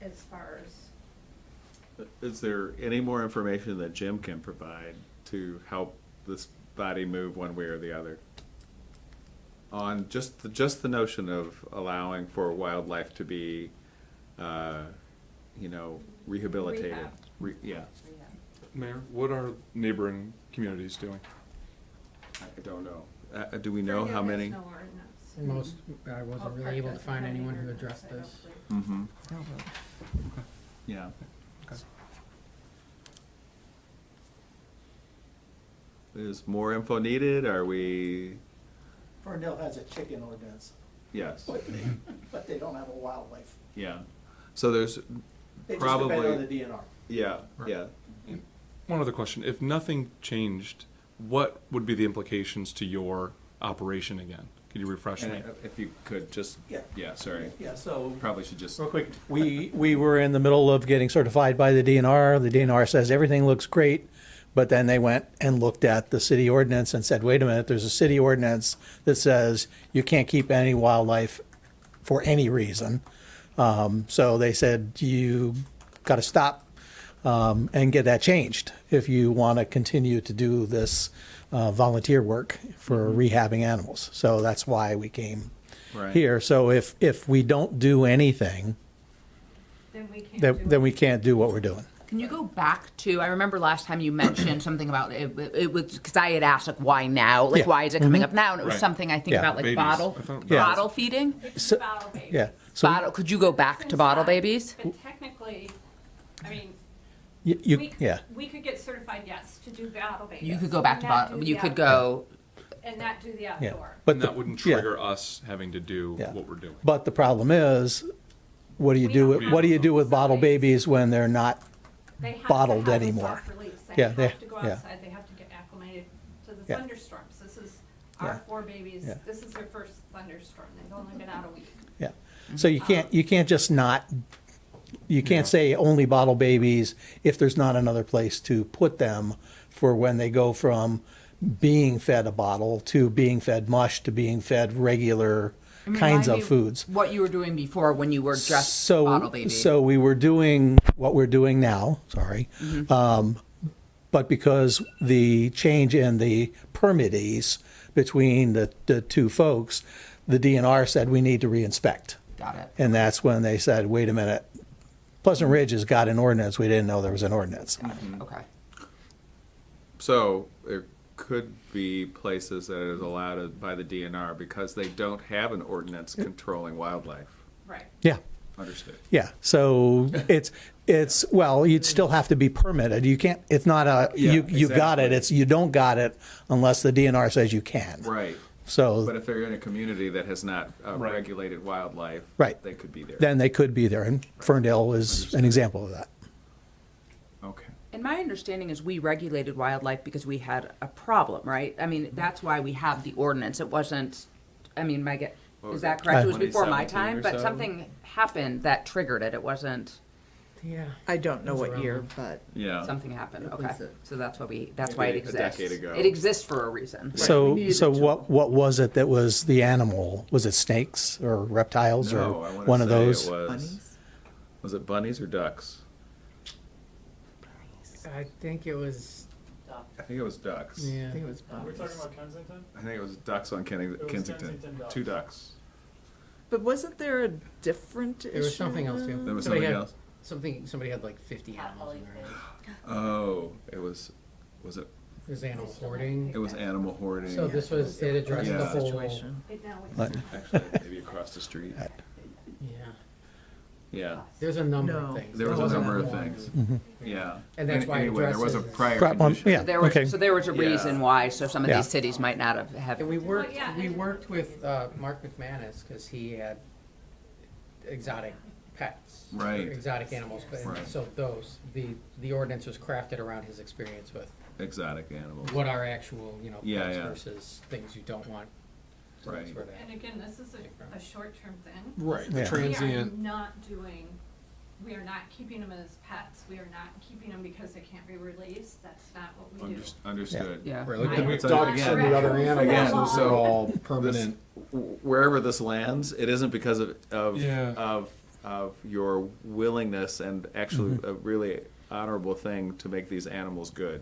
as far as. Is there any more information that Jim can provide to help this body move one way or the other? On just the notion of allowing for wildlife to be, rehabilitated. Rehab. Mayor, what are neighboring communities doing? I don't know. Do we know how Ferndale has many? no ordinance. Most, I wasn't really able to find anyone who addressed this. Mm-hmm. Yeah. Okay. Is more info needed? Are we? Ferndale has a chicken ordinance, Yes. but they don't have a wildlife. Yeah. So there's They just probably. depend on the DNR. Yeah. Yeah. One other question. If nothing changed, what would be the implications to your operation again? Could you refresh me? And if you could just. Yeah. Sorry. Yeah, so. Probably should just. Real quick, we were in the middle of getting certified by the DNR. The DNR says everything looks great, but then they went and looked at the city ordinance and said, wait a minute, there's a city ordinance that says you can't keep any wildlife for any reason. So they said, you got to stop and get that changed if you want to continue to do this volunteer work for rehabbing animals. So that's why we came Right. here. So if we don't do anything, then we can't do what we're doing. Can you go back to, I remember last time you mentioned something about it was, because I had asked, like, why now? Like, Yeah. why is it coming Mhm. up now? And it was Right. something I think Yeah. about, like, Babies. bottle, I thought Yeah. bottle feeding? So- Yeah. So Bottle, could you go back to bottle babies? But technically, I mean, yeah. we could get certified, yes, to do bottle babies. You could go back to and not bottle, do you the could outdoor. go, And not do the Yeah. outdoor. But And the- that wouldn't yeah. trigger us having to do Yeah. what we're doing. But the problem is, what do you do? What do you do with bottle babies when they're not They have bottled to have a anymore? soft release. Yeah, They they- have to go yeah. outside, they have to get acclimated to the Yeah. thunderstorms. This is Yeah. our 4 babies, Yeah. this is their first thunderstorm. They've only been out a week. Yeah. So you can't just not, you can't say only bottle babies if there's not another place to put them for when they go from being fed a bottle to being fed mush to being fed regular I mean, kinds remind of me foods. What you were doing before when you were just bottle baby. So we were doing what we're doing now, sorry. But because the change in the permittees between the two folks, the DNR said we need to reinspect. Got it. And that's when they said, wait a minute, Pleasant Ridge has got an ordinance, we didn't know there was an ordinance. Okay. So there could be places that it is allowed by the DNR because they don't have an ordinance controlling wildlife. Right. Yeah. Understood. Yeah, so it's well, you'd still have to be permitted. You can't, it's not a, Yeah, you got it, exactly. it's, you don't got it unless the DNR says you can. Right. So. But if they're in a community that has not regulated wildlife, Right. they could be there. Then they could be there, and Ferndale is an example of that. Okay. And my understanding is we regulated wildlife because we had a problem, right? I mean, that's why we have the ordinance. It wasn't, I mean, What was is that it, correct? It was before my 2017 time, or but so? something happened that triggered it. It wasn't, Yeah. I don't know what year, but. Yeah. something happened. It Okay. was So that's Maybe why it a exists. decade ago. It exists for a reason. So what was it that was the animal? Was it snakes or reptiles No, I or wanna one of say those? It was, Bunnies? was it bunnies or ducks? I think it was, I think it was ducks. yeah. I think it was We're bunnies. talking about Kensington? I think it was ducks on was Kensington. Kensington ducks. 2 ducks. But wasn't there a different issue? There was something else too. There was Somebody something had- else? Somebody had like 50 animals in there. Oh, it was it? It was animal hoarding. It was animal hoarding. So this was, it addressed Yeah. the whole. Situation. Actually, maybe across the street. Yeah. Yeah. There's a number No. of things. There was a wasn't number of one. things. Yeah. And that's why it Anyway, there was a addresses- prior Problem- condition. yeah. Okay. So there was a Yeah. reason why, so some of Yeah. these cities might not have. And we worked, Well, yeah, we and- worked with Mark McManus because he had exotic pets. or Right. Exotic animals, but Right. so the ordinance was crafted around his experience with Exotic animals. what are actual, Yeah, pets yeah. versus things you don't want. So that's Right. where that- And again, this is a short-term thing. Right, the Yeah. transient. We are not keeping them as pets. We are not keeping them because they can't be released. That's not what we do. Understood. Yeah. Right, like the Right. ducks and the other animals, Again, those so are all this- permanent. Wherever this lands, it isn't because of Yeah. of your willingness and actually a really honorable thing to make these animals good.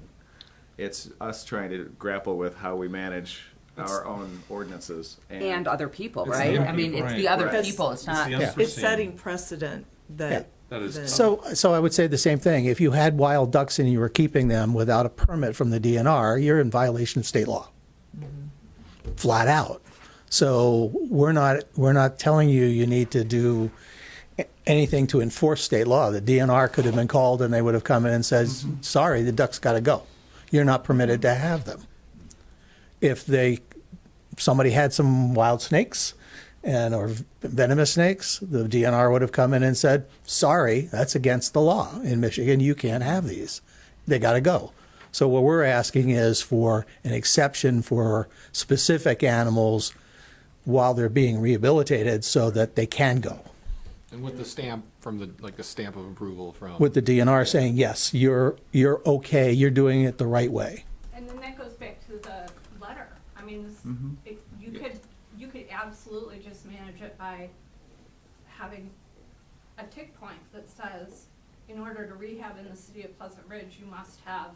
It's us trying to grapple with how we manage our own ordinances And other people, It's right? the I mean, it's right, the other right. people. It's not. the Yeah. It's setting precedent that. That is that- So I would say the same thing. If you had wild ducks and you were keeping them without a permit from the DNR, you're in violation of state law. Flat out. So we're not telling you need to do anything to enforce state law. The DNR could have been called and they would have come in and said, sorry, the ducks got to go. You're not permitted to have them. If somebody had some wild snakes or venomous snakes, the DNR would have come in and said, sorry, that's against the law in Michigan. You can't have these. They got to go. So what we're asking is for an exception for specific animals while they're being rehabilitated so that they can go. And with the stamp from the stamp of approval from. With the DNR saying, yes, you're okay, you're doing it the right way. And then that goes back to the letter. I mean, you could absolutely just manage it by having a tick point that says, in order to rehab in the city of Pleasant Ridge, you must have,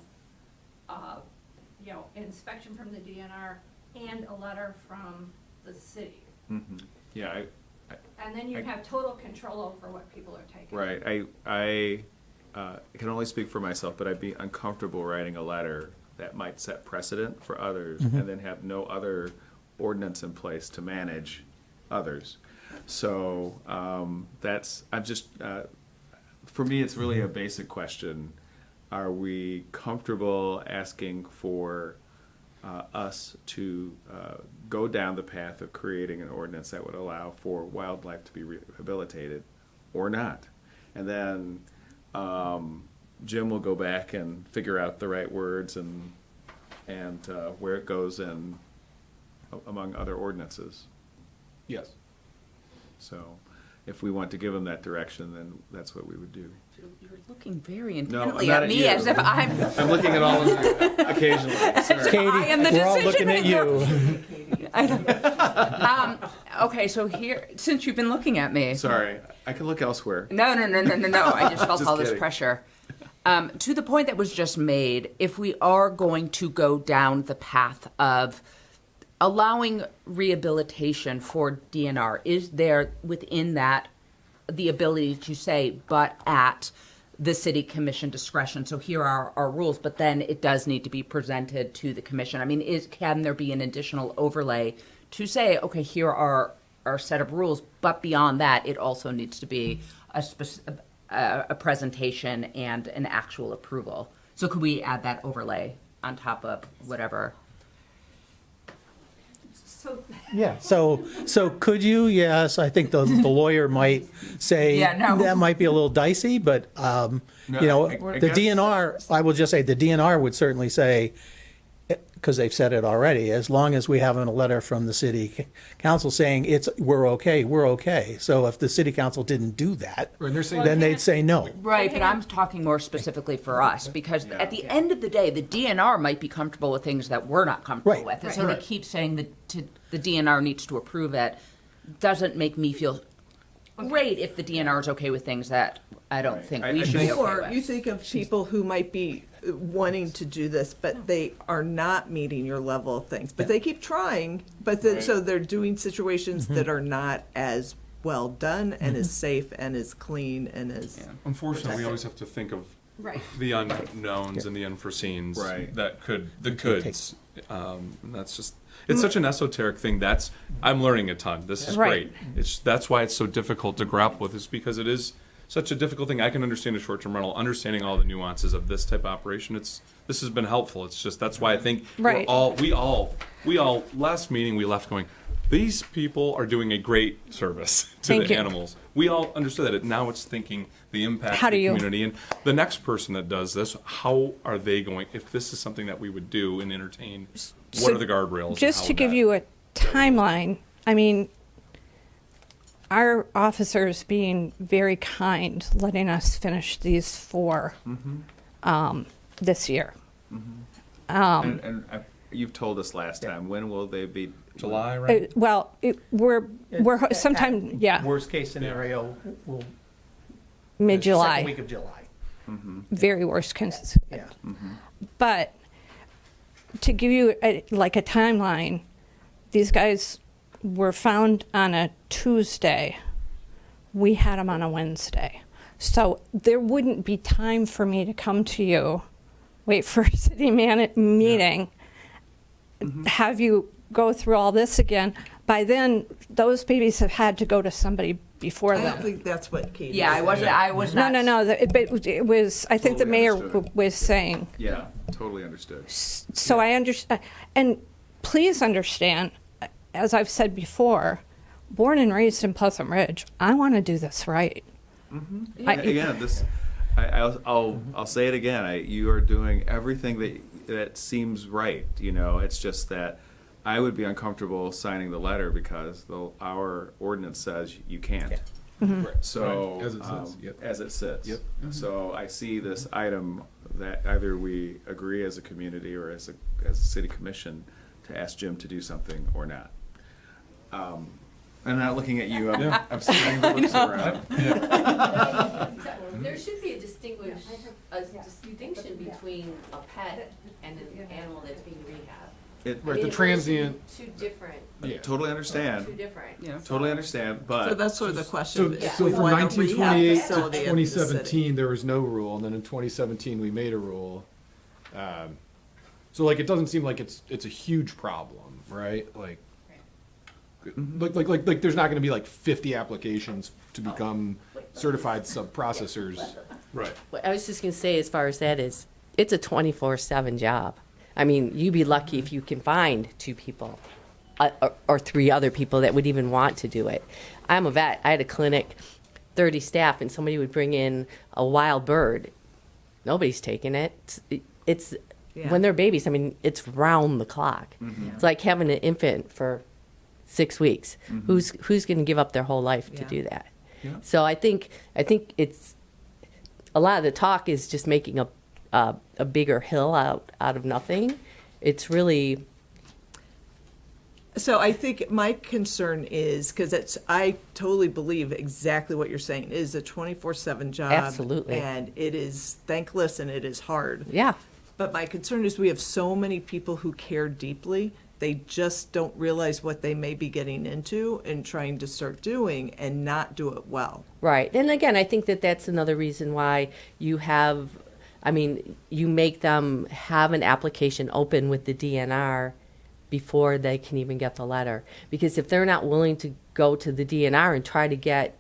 inspection from the DNR and a letter from the city. Yeah, And then you have total control over what people are taking. right. I can only speak for myself, but I'd be uncomfortable writing a letter that might set precedent for others and then have no other ordinance in place to manage others. So for me, it's really a basic question. Are we comfortable asking for us to go down the path of creating an ordinance that would allow for wildlife to be rehabilitated or not? And then Jim will go back and figure out the right words and where it goes in among other ordinances. Yes. So if we want to give him that direction, then that's what we would do. You're looking very No, intently not at me you. as if I'm. I'm looking at all of you occasionally. Sorry. Katie, I am the we're all decision looking at maker. you. I don't- okay, so here, since you've been looking at me. Sorry, I can look elsewhere. No. I just felt Just all this kidding. pressure. To the point that was just made, if we are going to go down the path of allowing rehabilitation for DNR, is there within that the ability to say, but at the city commission discretion? So here are our rules, but then it does need to be presented to the commission. I mean, can there be an additional overlay to say, okay, here are our set of rules, but beyond that, it also needs to be a presentation and an actual approval? So could we add that overlay on top of whatever? Yeah, so could you? Yes, I think the lawyer might say Yeah, no. that might be a little dicey, but I the guess- DNR, I will just say the DNR would certainly say, because they've said it already, as long as we have a letter from the city council saying we're okay. So if the city council didn't do that, And they're saying then they'd say no. Right, but I'm talking more specifically for us, because at the end of the day, the DNR might be comfortable with things that we're not comfortable Right. with. And so to keep saying that the DNR needs to approve it doesn't make me feel great if the DNR is okay with things that I don't think we should be okay Or with. you think of people who might be wanting to do this, but they are not meeting your level of things. But they keep trying, so they're doing situations that are not as well done and as safe and as clean and as. Unfortunately, we always have to think of Right. the unknowns and the unforeseens Right. that could, the coulds. And that's just, it's such an esoteric thing. I'm learning a ton. This is Right. great. that's why it's so difficult to grapple with, is because it is such a difficult thing. I can understand a short-term rental, understanding all the nuances of this type of operation. This has been helpful. It's just, that's why I think Right. we all, last meeting we left going, these people are doing a great service to Thank the you. animals. We all understood that. Now it's thinking the impact How to do the you- community. And the next person that does this, how are they going, if this is something that we would do and entertain, what So are the guardrails? and Just how to would give that- you a timeline, I mean, our officers being very kind, letting us finish these 4 this year. And you've told us last time, when will they be? July, right? Well, we're sometime, yeah, Worst case scenario, we'll mid-July, second week of July. very worst case. Yeah. But to give you a timeline, these guys were found on a Tuesday. We had them on a Wednesday. So there wouldn't be time for me to come to you, wait for a city meeting, have you go through all this again, by then, those babies have had to go to somebody before I don't them. think that's what Katie. Yeah, I was not. No. It was. I think the Totally mayor understood. was saying. Yeah, totally understood. So I understand, and please understand, as I've said before, born and raised in Pleasant Ridge, I want to do this right. Again, I'll say it again. You are doing everything that seems right. It's just that I would be uncomfortable signing the letter because our ordinance says you can't. So Right. As it sits, yep. as it sits. Yep. So I see this item that either we agree as a community or as a city commission to ask Jim to do something or not. I'm not looking at you. I'm spreading the looks around. There should be a distinction between a pet and an animal that's being rehabbed. Right, the transient. Two different. I totally understand. Two different. Totally understand, but So that's sort of the question. So, If so we from want a 1928 rehab to facility in the city. 2017, there was no rule, and then in 2017 we made a rule. So like, it doesn't seem like it's a huge problem, right? Like, there's not going to be like 50 applications to become certified sub-processors. Right. What I was just going to say, as far as that is, it's a 24/7 job. I mean, you'd be lucky if you can find 2 people or 3 other people that would even want to do it. I'm a vet. I had a clinic, 30 staff, and somebody would bring in a wild bird. Nobody's taking it. It's Yeah. when they're babies. I mean, it's round the clock. It's like having an infant for 6 weeks. Who's going to give up their whole life to Yeah. do that? Yeah. So I think it's a lot of the talk is just making a bigger hill out of nothing. It's really So I think my concern is, because I totally believe exactly what you're saying. It is a 24/7 job. Absolutely. And it is thankless and it is hard. yeah. But my concern is we have so many people who care deeply. They just don't realize what they may be getting into and trying to start doing and not do it well. Right. And again, I think that that's another reason why you make them have an application open with the DNR before they can even get the letter. Because if they're not willing to go to the DNR and try to get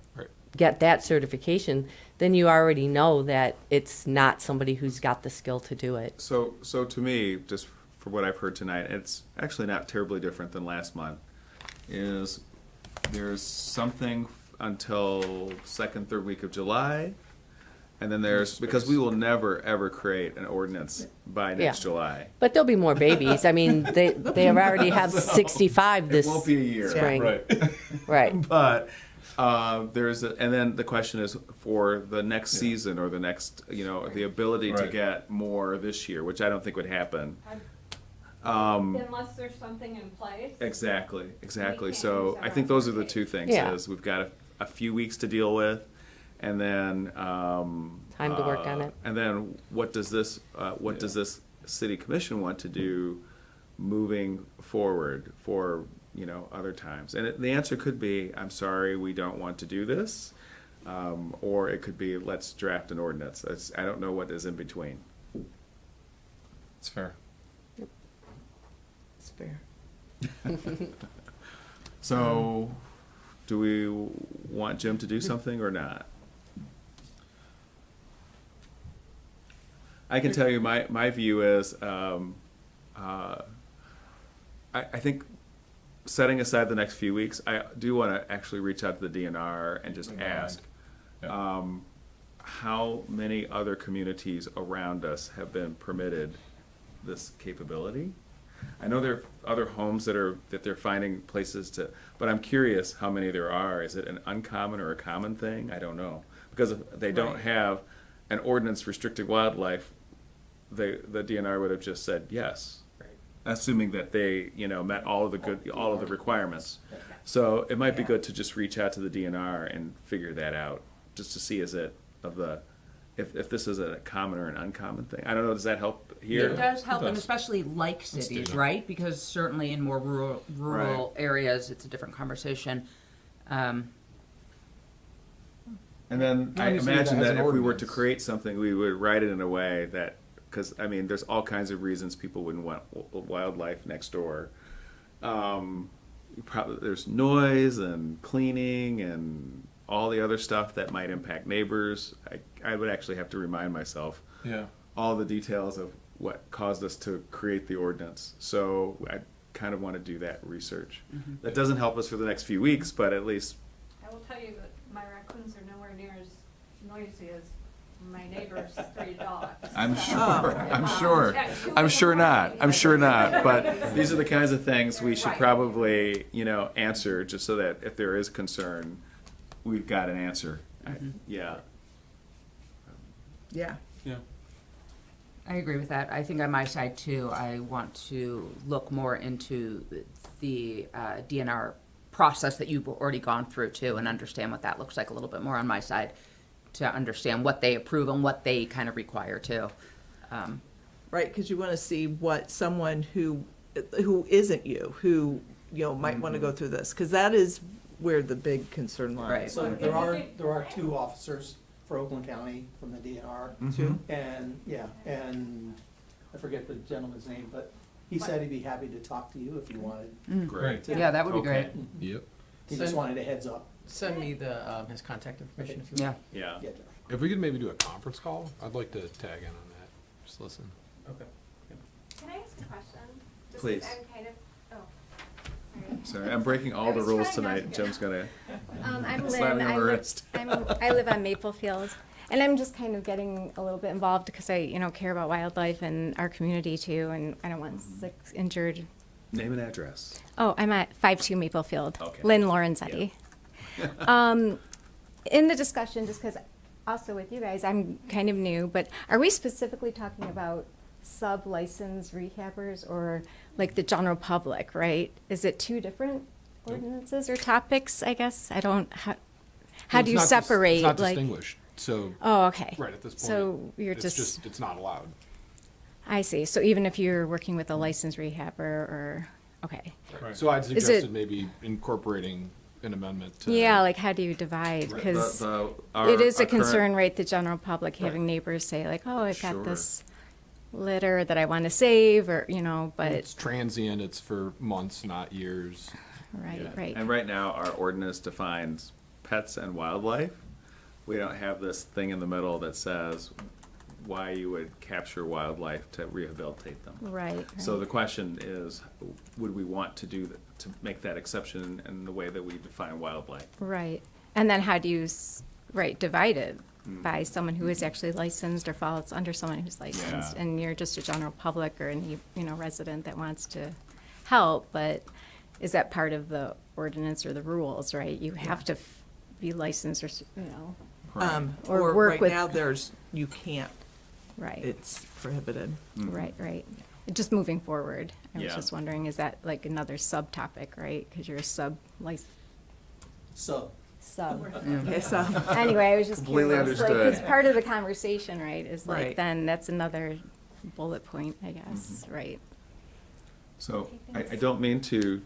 that certification, then you already know that it's not somebody who's got the skill to do it. So to me, just for what I've heard tonight, it's actually not terribly different than last month. Is there's something until second, third week of July, and then there's, because we will never ever create an ordinance by next Yeah. July. But there'll be more babies. I mean, they already have 65 this It won't be a year, spring. right? Right. But and then the question is for the next season or the next, the ability to Right. get more this year, which I don't think would happen. Unless there's something in place. Exactly. We So can't use I our think those are the two things. Yeah. Is we've got a few weeks to deal with, and then Time to work on it. And then what does this city commission want to do moving forward for other times? And the answer could be, I'm sorry, we don't want to do this, or it could be, let's draft an ordinance. I don't know what is in between. It's fair. It's fair. So, do we want Jim to do something or not? I can tell you my view is, I think setting aside the next few weeks, I do want to actually reach out to the DNR and just ask, how many other communities around us have been permitted this capability? I know there are other homes that they're finding places to, but I'm curious how many there are. Is it an uncommon or a common thing? I don't know. Because if they don't have an ordinance restricting wildlife, the DNR would have just said yes, assuming that they met all of the requirements. So it might be good to just reach out to the DNR and figure that out, just to see if this is a common or an uncommon thing. I don't know. Does that help here? It does help, and especially like cities, right? Because certainly in more rural areas, it's a different conversation. And then I Obviously, imagine that has that an if we were to ordinance. create something, we would write it in a way that, because there's all kinds of reasons people wouldn't want wildlife next door. there's noise and cleaning and all the other stuff that might impact neighbors. I would actually have to remind myself Yeah. all the details of what caused us to create the ordinance. So I kind of want to do that research. That doesn't help us for the next few weeks, but at least I will tell you that my raccoons are nowhere near as noisy as my neighbor's 3 dogs. I'm So- sure. I'm sure not. I'm sure not. But these are the kinds of things we should Right. probably, answer, just so that if there is concern, we've got an answer. Yeah. Yeah. Yeah. I agree with that. I think on my side too, I want to look more into the DNR process that you've already gone through too, and understand what that looks like a little bit more on my side, to understand what they approve and what they kind of require too. Right, because you want to see what someone who isn't you, who, might want to go through this, because that is where the big concern lies. So there are 2 officers for Oakland County from the DNR. Two? And, and I forget the gentleman's name, but he said he'd be happy to talk to you if you wanted. Great. Yeah, that would be great. Yep. He just wanted a heads up. Send me the his contact information if you Yeah. Yeah. Yeah. If we could maybe do a conference call, I'd like to tag in on that. Just listen. Okay. Can I ask a question? Just 'cause Please. I'm kind of, Sorry, I'm breaking all the was rules trying not tonight. to. Jim's gonna I'm slap Lynn. me on the wrist. I live on Maplefield, and I'm just kind of getting a little bit involved because I, care about wildlife and our community too, and I don't want sick, injured. Name and address. Oh, I'm at 52 Maplefield. Okay. Lynn Lorenzetti. In the discussion, just because also with you guys, I'm kind of new, but are we specifically talking about sub-licensed rehabbers or like the general public, right? Is it 2 different ordinances or topics, I guess? I don't, how do you separate? It's not like, distinguished, so. Oh, okay. Right, at this point. So you're it's it's not allowed. I see. So even if you're working with a licensed rehabber or, okay. Right. So I'd Is it- suggested maybe incorporating an amendment to. Yeah, like how do you divide? Right. Because Our- it is our a concern, current- right, the general public having Right. neighbors say like, oh, I've Sure. got this litter that I want to save or, but, It's transient, it's for months, not years. right, Yeah. right. And right now, our ordinance defines pets and wildlife. We don't have this thing in the middle that says why you would capture wildlife to rehabilitate them. Right. So right. the question is, would we want to do that, to make that exception in the way that we define wildlife? Right. And then how do you, divide it by someone who is actually licensed or falls under someone who's licensed? Yeah. And you're just a general public or any, resident that wants to help, but is that part of the ordinance or the rules, right? You have to be licensed or, or work right with. now, you can't. Right. It's prohibited. Right, right. Just moving forward, I was Yeah. just wondering, is that like another subtopic, right? Because you're a sub. So. Okay, so. Anyway, I was just Completely curious. Like, understood. it's part of the conversation, right? Is like Right. then that's another bullet point, I guess, right? So I don't mean to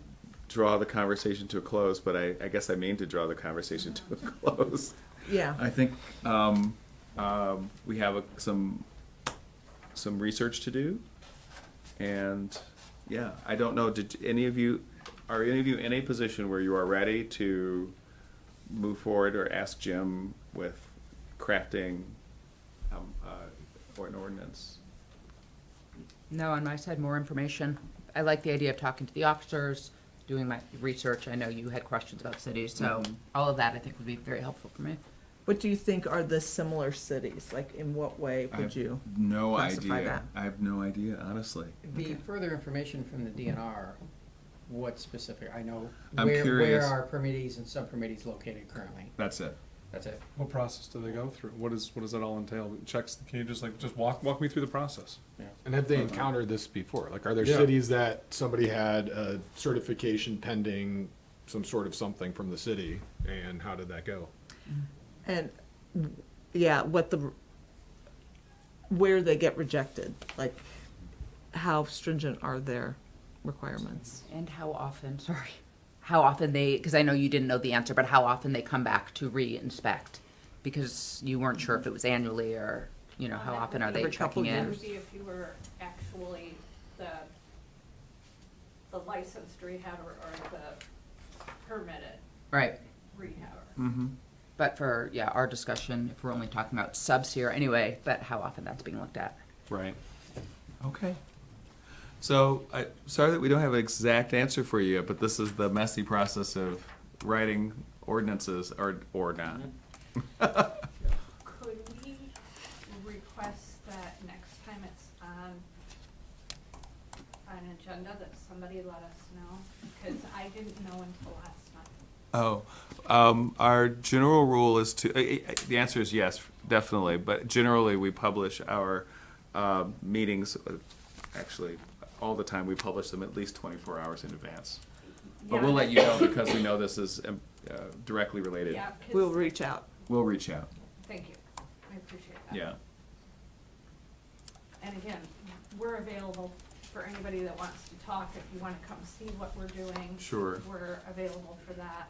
draw the conversation to a close, but I guess I mean to draw the conversation to a close. Yeah. I think we have some research to do, and yeah, I don't know. Are any of you in a position where you are ready to move forward or ask Jim with crafting or an ordinance? No, on my side, more information. I like the idea of talking to the officers, doing my research. I know you had questions about cities, so all of that I think would be very helpful for me. What do you think are the similar cities? Like, in what way I would have you no classify idea. that? I have no idea, honestly. The further information from the DNR, what specific, I know I'm where curious. are permittees and sub-permittees located currently. That's it. That's it. What process do they go through? What does that all entail? Checks? Can you just walk me through the process? And have they encountered this before? Like, are there Yeah. cities that somebody had a certification pending some sort of something from the city, and how did that go? And, yeah, where they get rejected, like, how stringent are their requirements? And how often, because I know you didn't know the answer, but how often they come back to re-inspect? Because you weren't sure if it was annually or, how often are they Every couple checking in? years. see if you were actually the the licensed rehabber or the permitted Right. rehabber. Mm-hmm. But for, yeah, our discussion, if we're only talking about subs here anyway, but how often that's being looked at. Right. Okay. So, sorry that we don't have an exact answer for you, but this is the messy process of writing ordinances or not. Could we request that next time it's on an agenda that somebody let us know? Because I didn't know until last month. Oh, our general rule is to, the answer is yes, definitely, but generally we publish our meetings, actually, all the time, we publish them at least 24 hours in advance. But we'll let you know because we know this is directly related. Yeah, 'cause- We'll reach out. We'll reach out. Thank you. I appreciate that. Yeah. And again, we're available for anybody that wants to talk. If you want to come see what we're doing. Sure. We're available for that.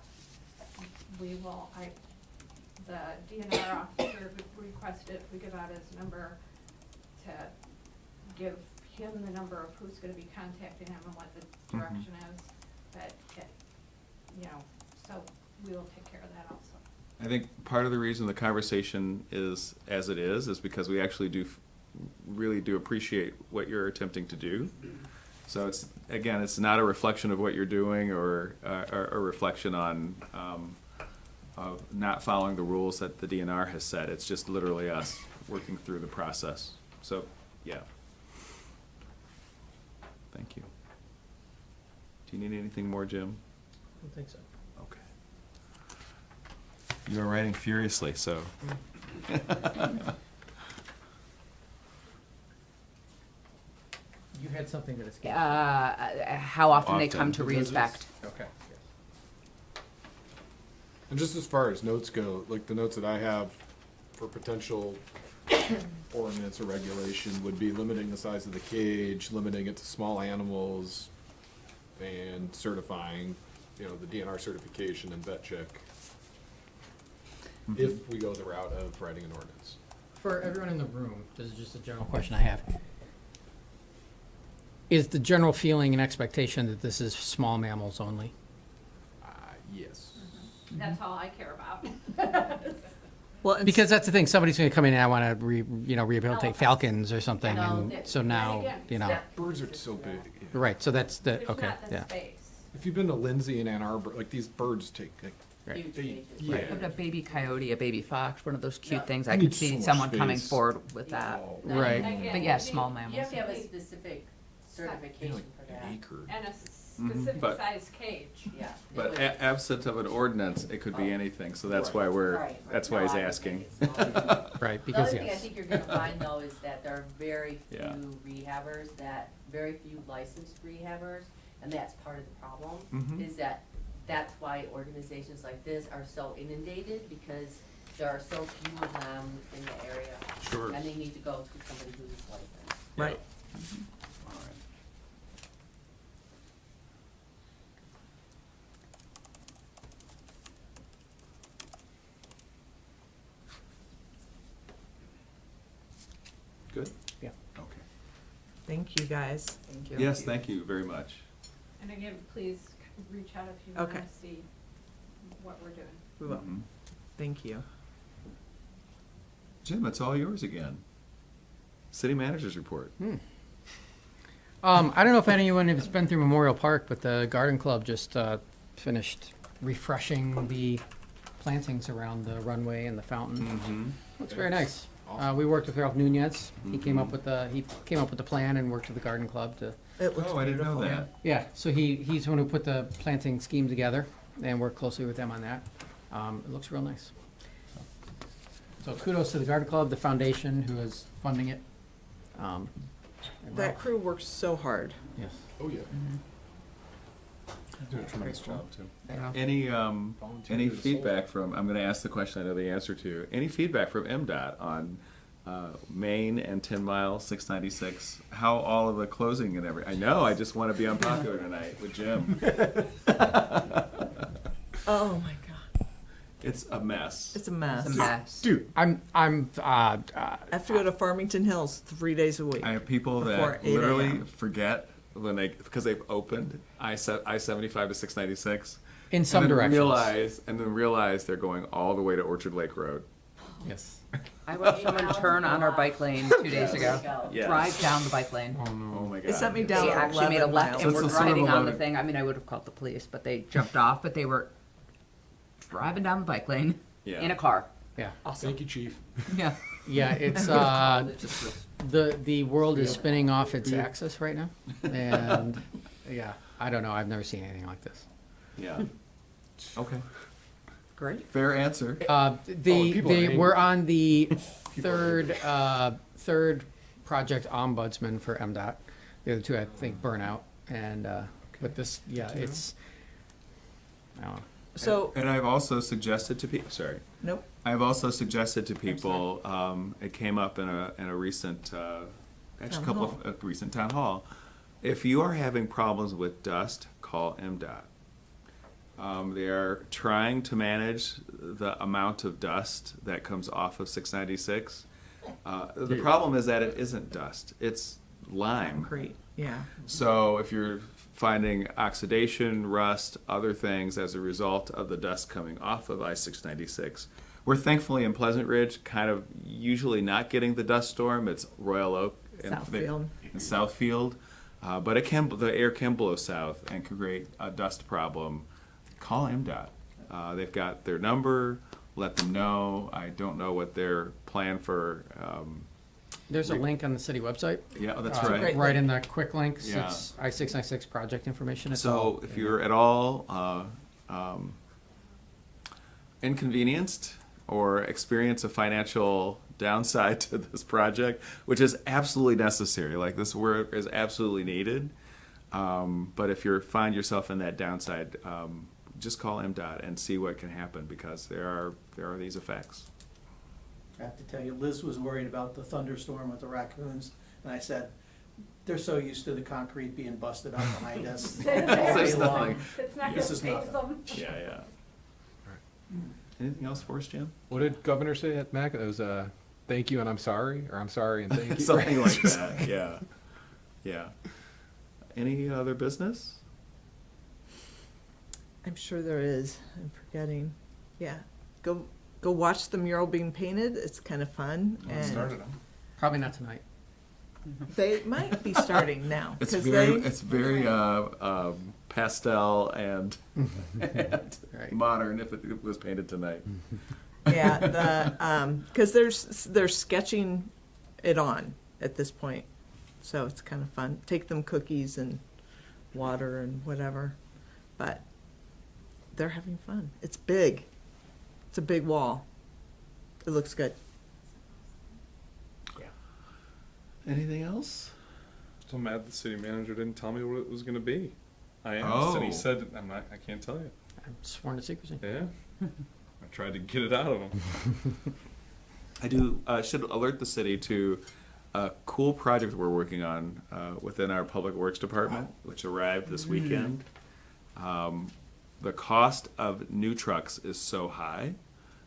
We will, the DNR officer who requested if we give out his number to give him the number of who's going to be contacting him and what the direction is. But, so we will take care of that also. I think part of the reason the conversation is as it is because we actually really do appreciate what you're attempting to do. So it's not a reflection of what you're doing or a reflection on of not following the rules that the DNR has set. It's just literally us working through the process. So, yeah. Thank you. Do you need anything more, Jim? I don't think so. Okay. You are writing furiously, so. You had something that escaped. How often they come to re-inspect. Okay. And just as far as notes go, like the notes that I have for potential ordinance or regulation would be limiting the size of the cage, limiting it to small animals, and certifying, the DNR certification and vet check. If we go the route of writing an ordinance. For everyone in the room, this is just a general question I have. Is the general feeling and expectation that this is small mammals only? Yes. That's all I care about. Well, Because that's the thing, somebody's gonna come in and I wanna rehabilitate falcons or something, No, and so now, Birds are so big. Yeah. Right, so that's the, There's okay, not the yeah. space. If you've been to Lindsay and Ann Arbor, like these birds take, Right. yeah. But a baby coyote, a baby fox, one of those cute things. I You could need so see much someone coming space. forward with that. Right. But yeah, small mammals. You have to have a specific certification for that. An acre. And a specific But- size cage. Yeah. But absent of an ordinance, it could be anything, so that's why that's why he's asking. Right, The because other thing I yes. think you're gonna find though is that there are very few Yeah. rehabbers very few licensed rehabbers, and that's part of the problem, Mhm. is that's why organizations like this are so inundated, because there are so few of them in the area. Sure. And they need to go through somebody who's licensed. Right. All right. Good? Yeah. Okay. Thank you, guys. Thank you. Yes, thank you very much. And again, please reach out if you want Okay. to see what we're doing. We will. Mhm. Thank you. Jim, it's all yours again. City Manager's Report. I don't know if anyone has been through Memorial Park, but the Garden Club just finished refreshing the plantings around the runway and the fountain. Mm-hmm. Looks very nice. Awesome. We worked with Ralph Nunez. He came up with the plan and worked with the Garden Club to. It looks Oh, I didn't know beautiful. that. Yeah, so he's the one who put the planting scheme together and worked closely with them on that. It looks real nice. So kudos to the Garden Club, the foundation who is funding it. And That Ralph. crew works so hard. Yes. Oh, yeah. Doing a tremendous job too. Yeah. Any Volunteer to the feedback from? I'm going to ask the question I know the answer to. Any feedback from MDOT on Main and 10 Mile 696? How all of the closing and everything? I know. I just want to be unpopular tonight with Jim. Oh, my God. It's a mess. It's a mess. It's a mess. Dude, I I have to go to Farmington Hills 3 days a week. I have people Before that 8 literally a.m. forget because they've opened I-75 to 696. In some and then directions. realize they're going all the way to Orchard Lake Road. Yes. I watched someone turn on our bike lane 2 days ago. Yes. Drive down the bike lane. Oh my God. They sent me down They actually made a 11 left miles. and That's were the sort of driving on the loading. thing. I mean, I would have called the police, but they jumped off. But they were driving down the bike lane Yeah. in a car. Yeah. Awesome. Thank you, Chief. Yeah. Yeah, it's the world is spinning off its axis right now, and yeah, I don't know. I've never seen anything like this. Yeah. Okay. Great. Fair answer. people are angry. We're on the third project ombudsman for MDOT. The other two, I think, burn out, and but this, yeah, it's. I don't know. So, And I've also suggested to people. Sorry. nope. I've also suggested to people. It came up in a recent, actually, Town hall. recent town hall. If you are having problems with dust, call MDOT. They are trying to manage the amount of dust that comes off of 696. The problem is that it isn't dust; it's lime. Concrete, yeah. So if you're finding oxidation, rust, other things as a result of the dust coming off of I-696, we're thankfully in Pleasant Ridge kind of usually not getting the dust storm. It's Royal Oak and Southfield. Southfield, but the air can blow south and create a dust problem. Call MDOT. They've got their number. Let them know. I don't know what their plan for. There's a link on the city website. Yeah, that's right. Right in the quick link, Yeah. I-696 project information. It's So all if in you're at all inconvenienced or experience a financial downside to this project, which is absolutely necessary, like this work is absolutely needed. But if you find yourself in that downside, just call MDOT and see what can happen, because there are these effects. I have to tell you, Liz was worried about the thunderstorm with the raccoons, and I said, they're so used to the concrete being busted out behind us all day There's long. nothing. It's not This gonna is phase nothing. them. Yeah. Anything else for us, Jim? What did Governor say at MAC? It was thank you and I'm sorry, or I'm sorry and thank you. Something like that. Yeah. Any other business? I'm sure there is. I'm forgetting. Yeah. Go watch the mural being painted. It's kind of fun. And Probably not tonight. they might be starting now. It's 'cause very pastel and modern if it was painted tonight. Yeah, because they're sketching it on at this point, so it's kind of fun. Take them cookies and water and whatever, but they're having fun. It's big. It's a big wall. It looks good. Anything else? So mad the city manager didn't tell me what it was going to be. I asked, and Oh. he said, I can't tell you. I'm sworn to secrecy. Yeah. I tried to get it out of him. I do should alert the city to a cool project we're working on within our Public Works Department, which arrived this weekend. The cost of new trucks is so high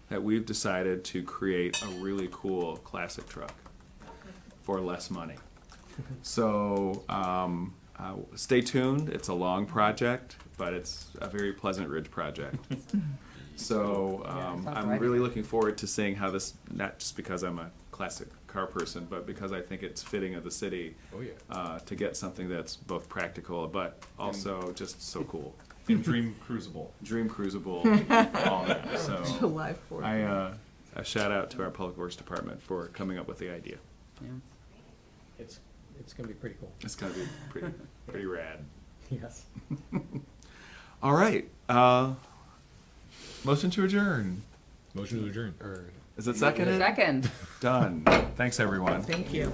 that we've decided to create a really cool classic truck for less money. So stay tuned. It's a long project, but it's a very Pleasant Ridge project. So I'm really looking forward to seeing how this, not just because I'm a classic car person, but because I think it's fitting of the city to get something that's both practical, but also just so cool. And Dream Cruisable. Dream Cruisable, all that. So July 4th. a shout out to our Public Works Department for coming up with the idea. It's gonna be pretty cool. It's gonna be pretty rad. Yes. All right. Motion to adjourn. Motion to adjourn. Is it seconded? Second. Done. Thanks, everyone. Thank you.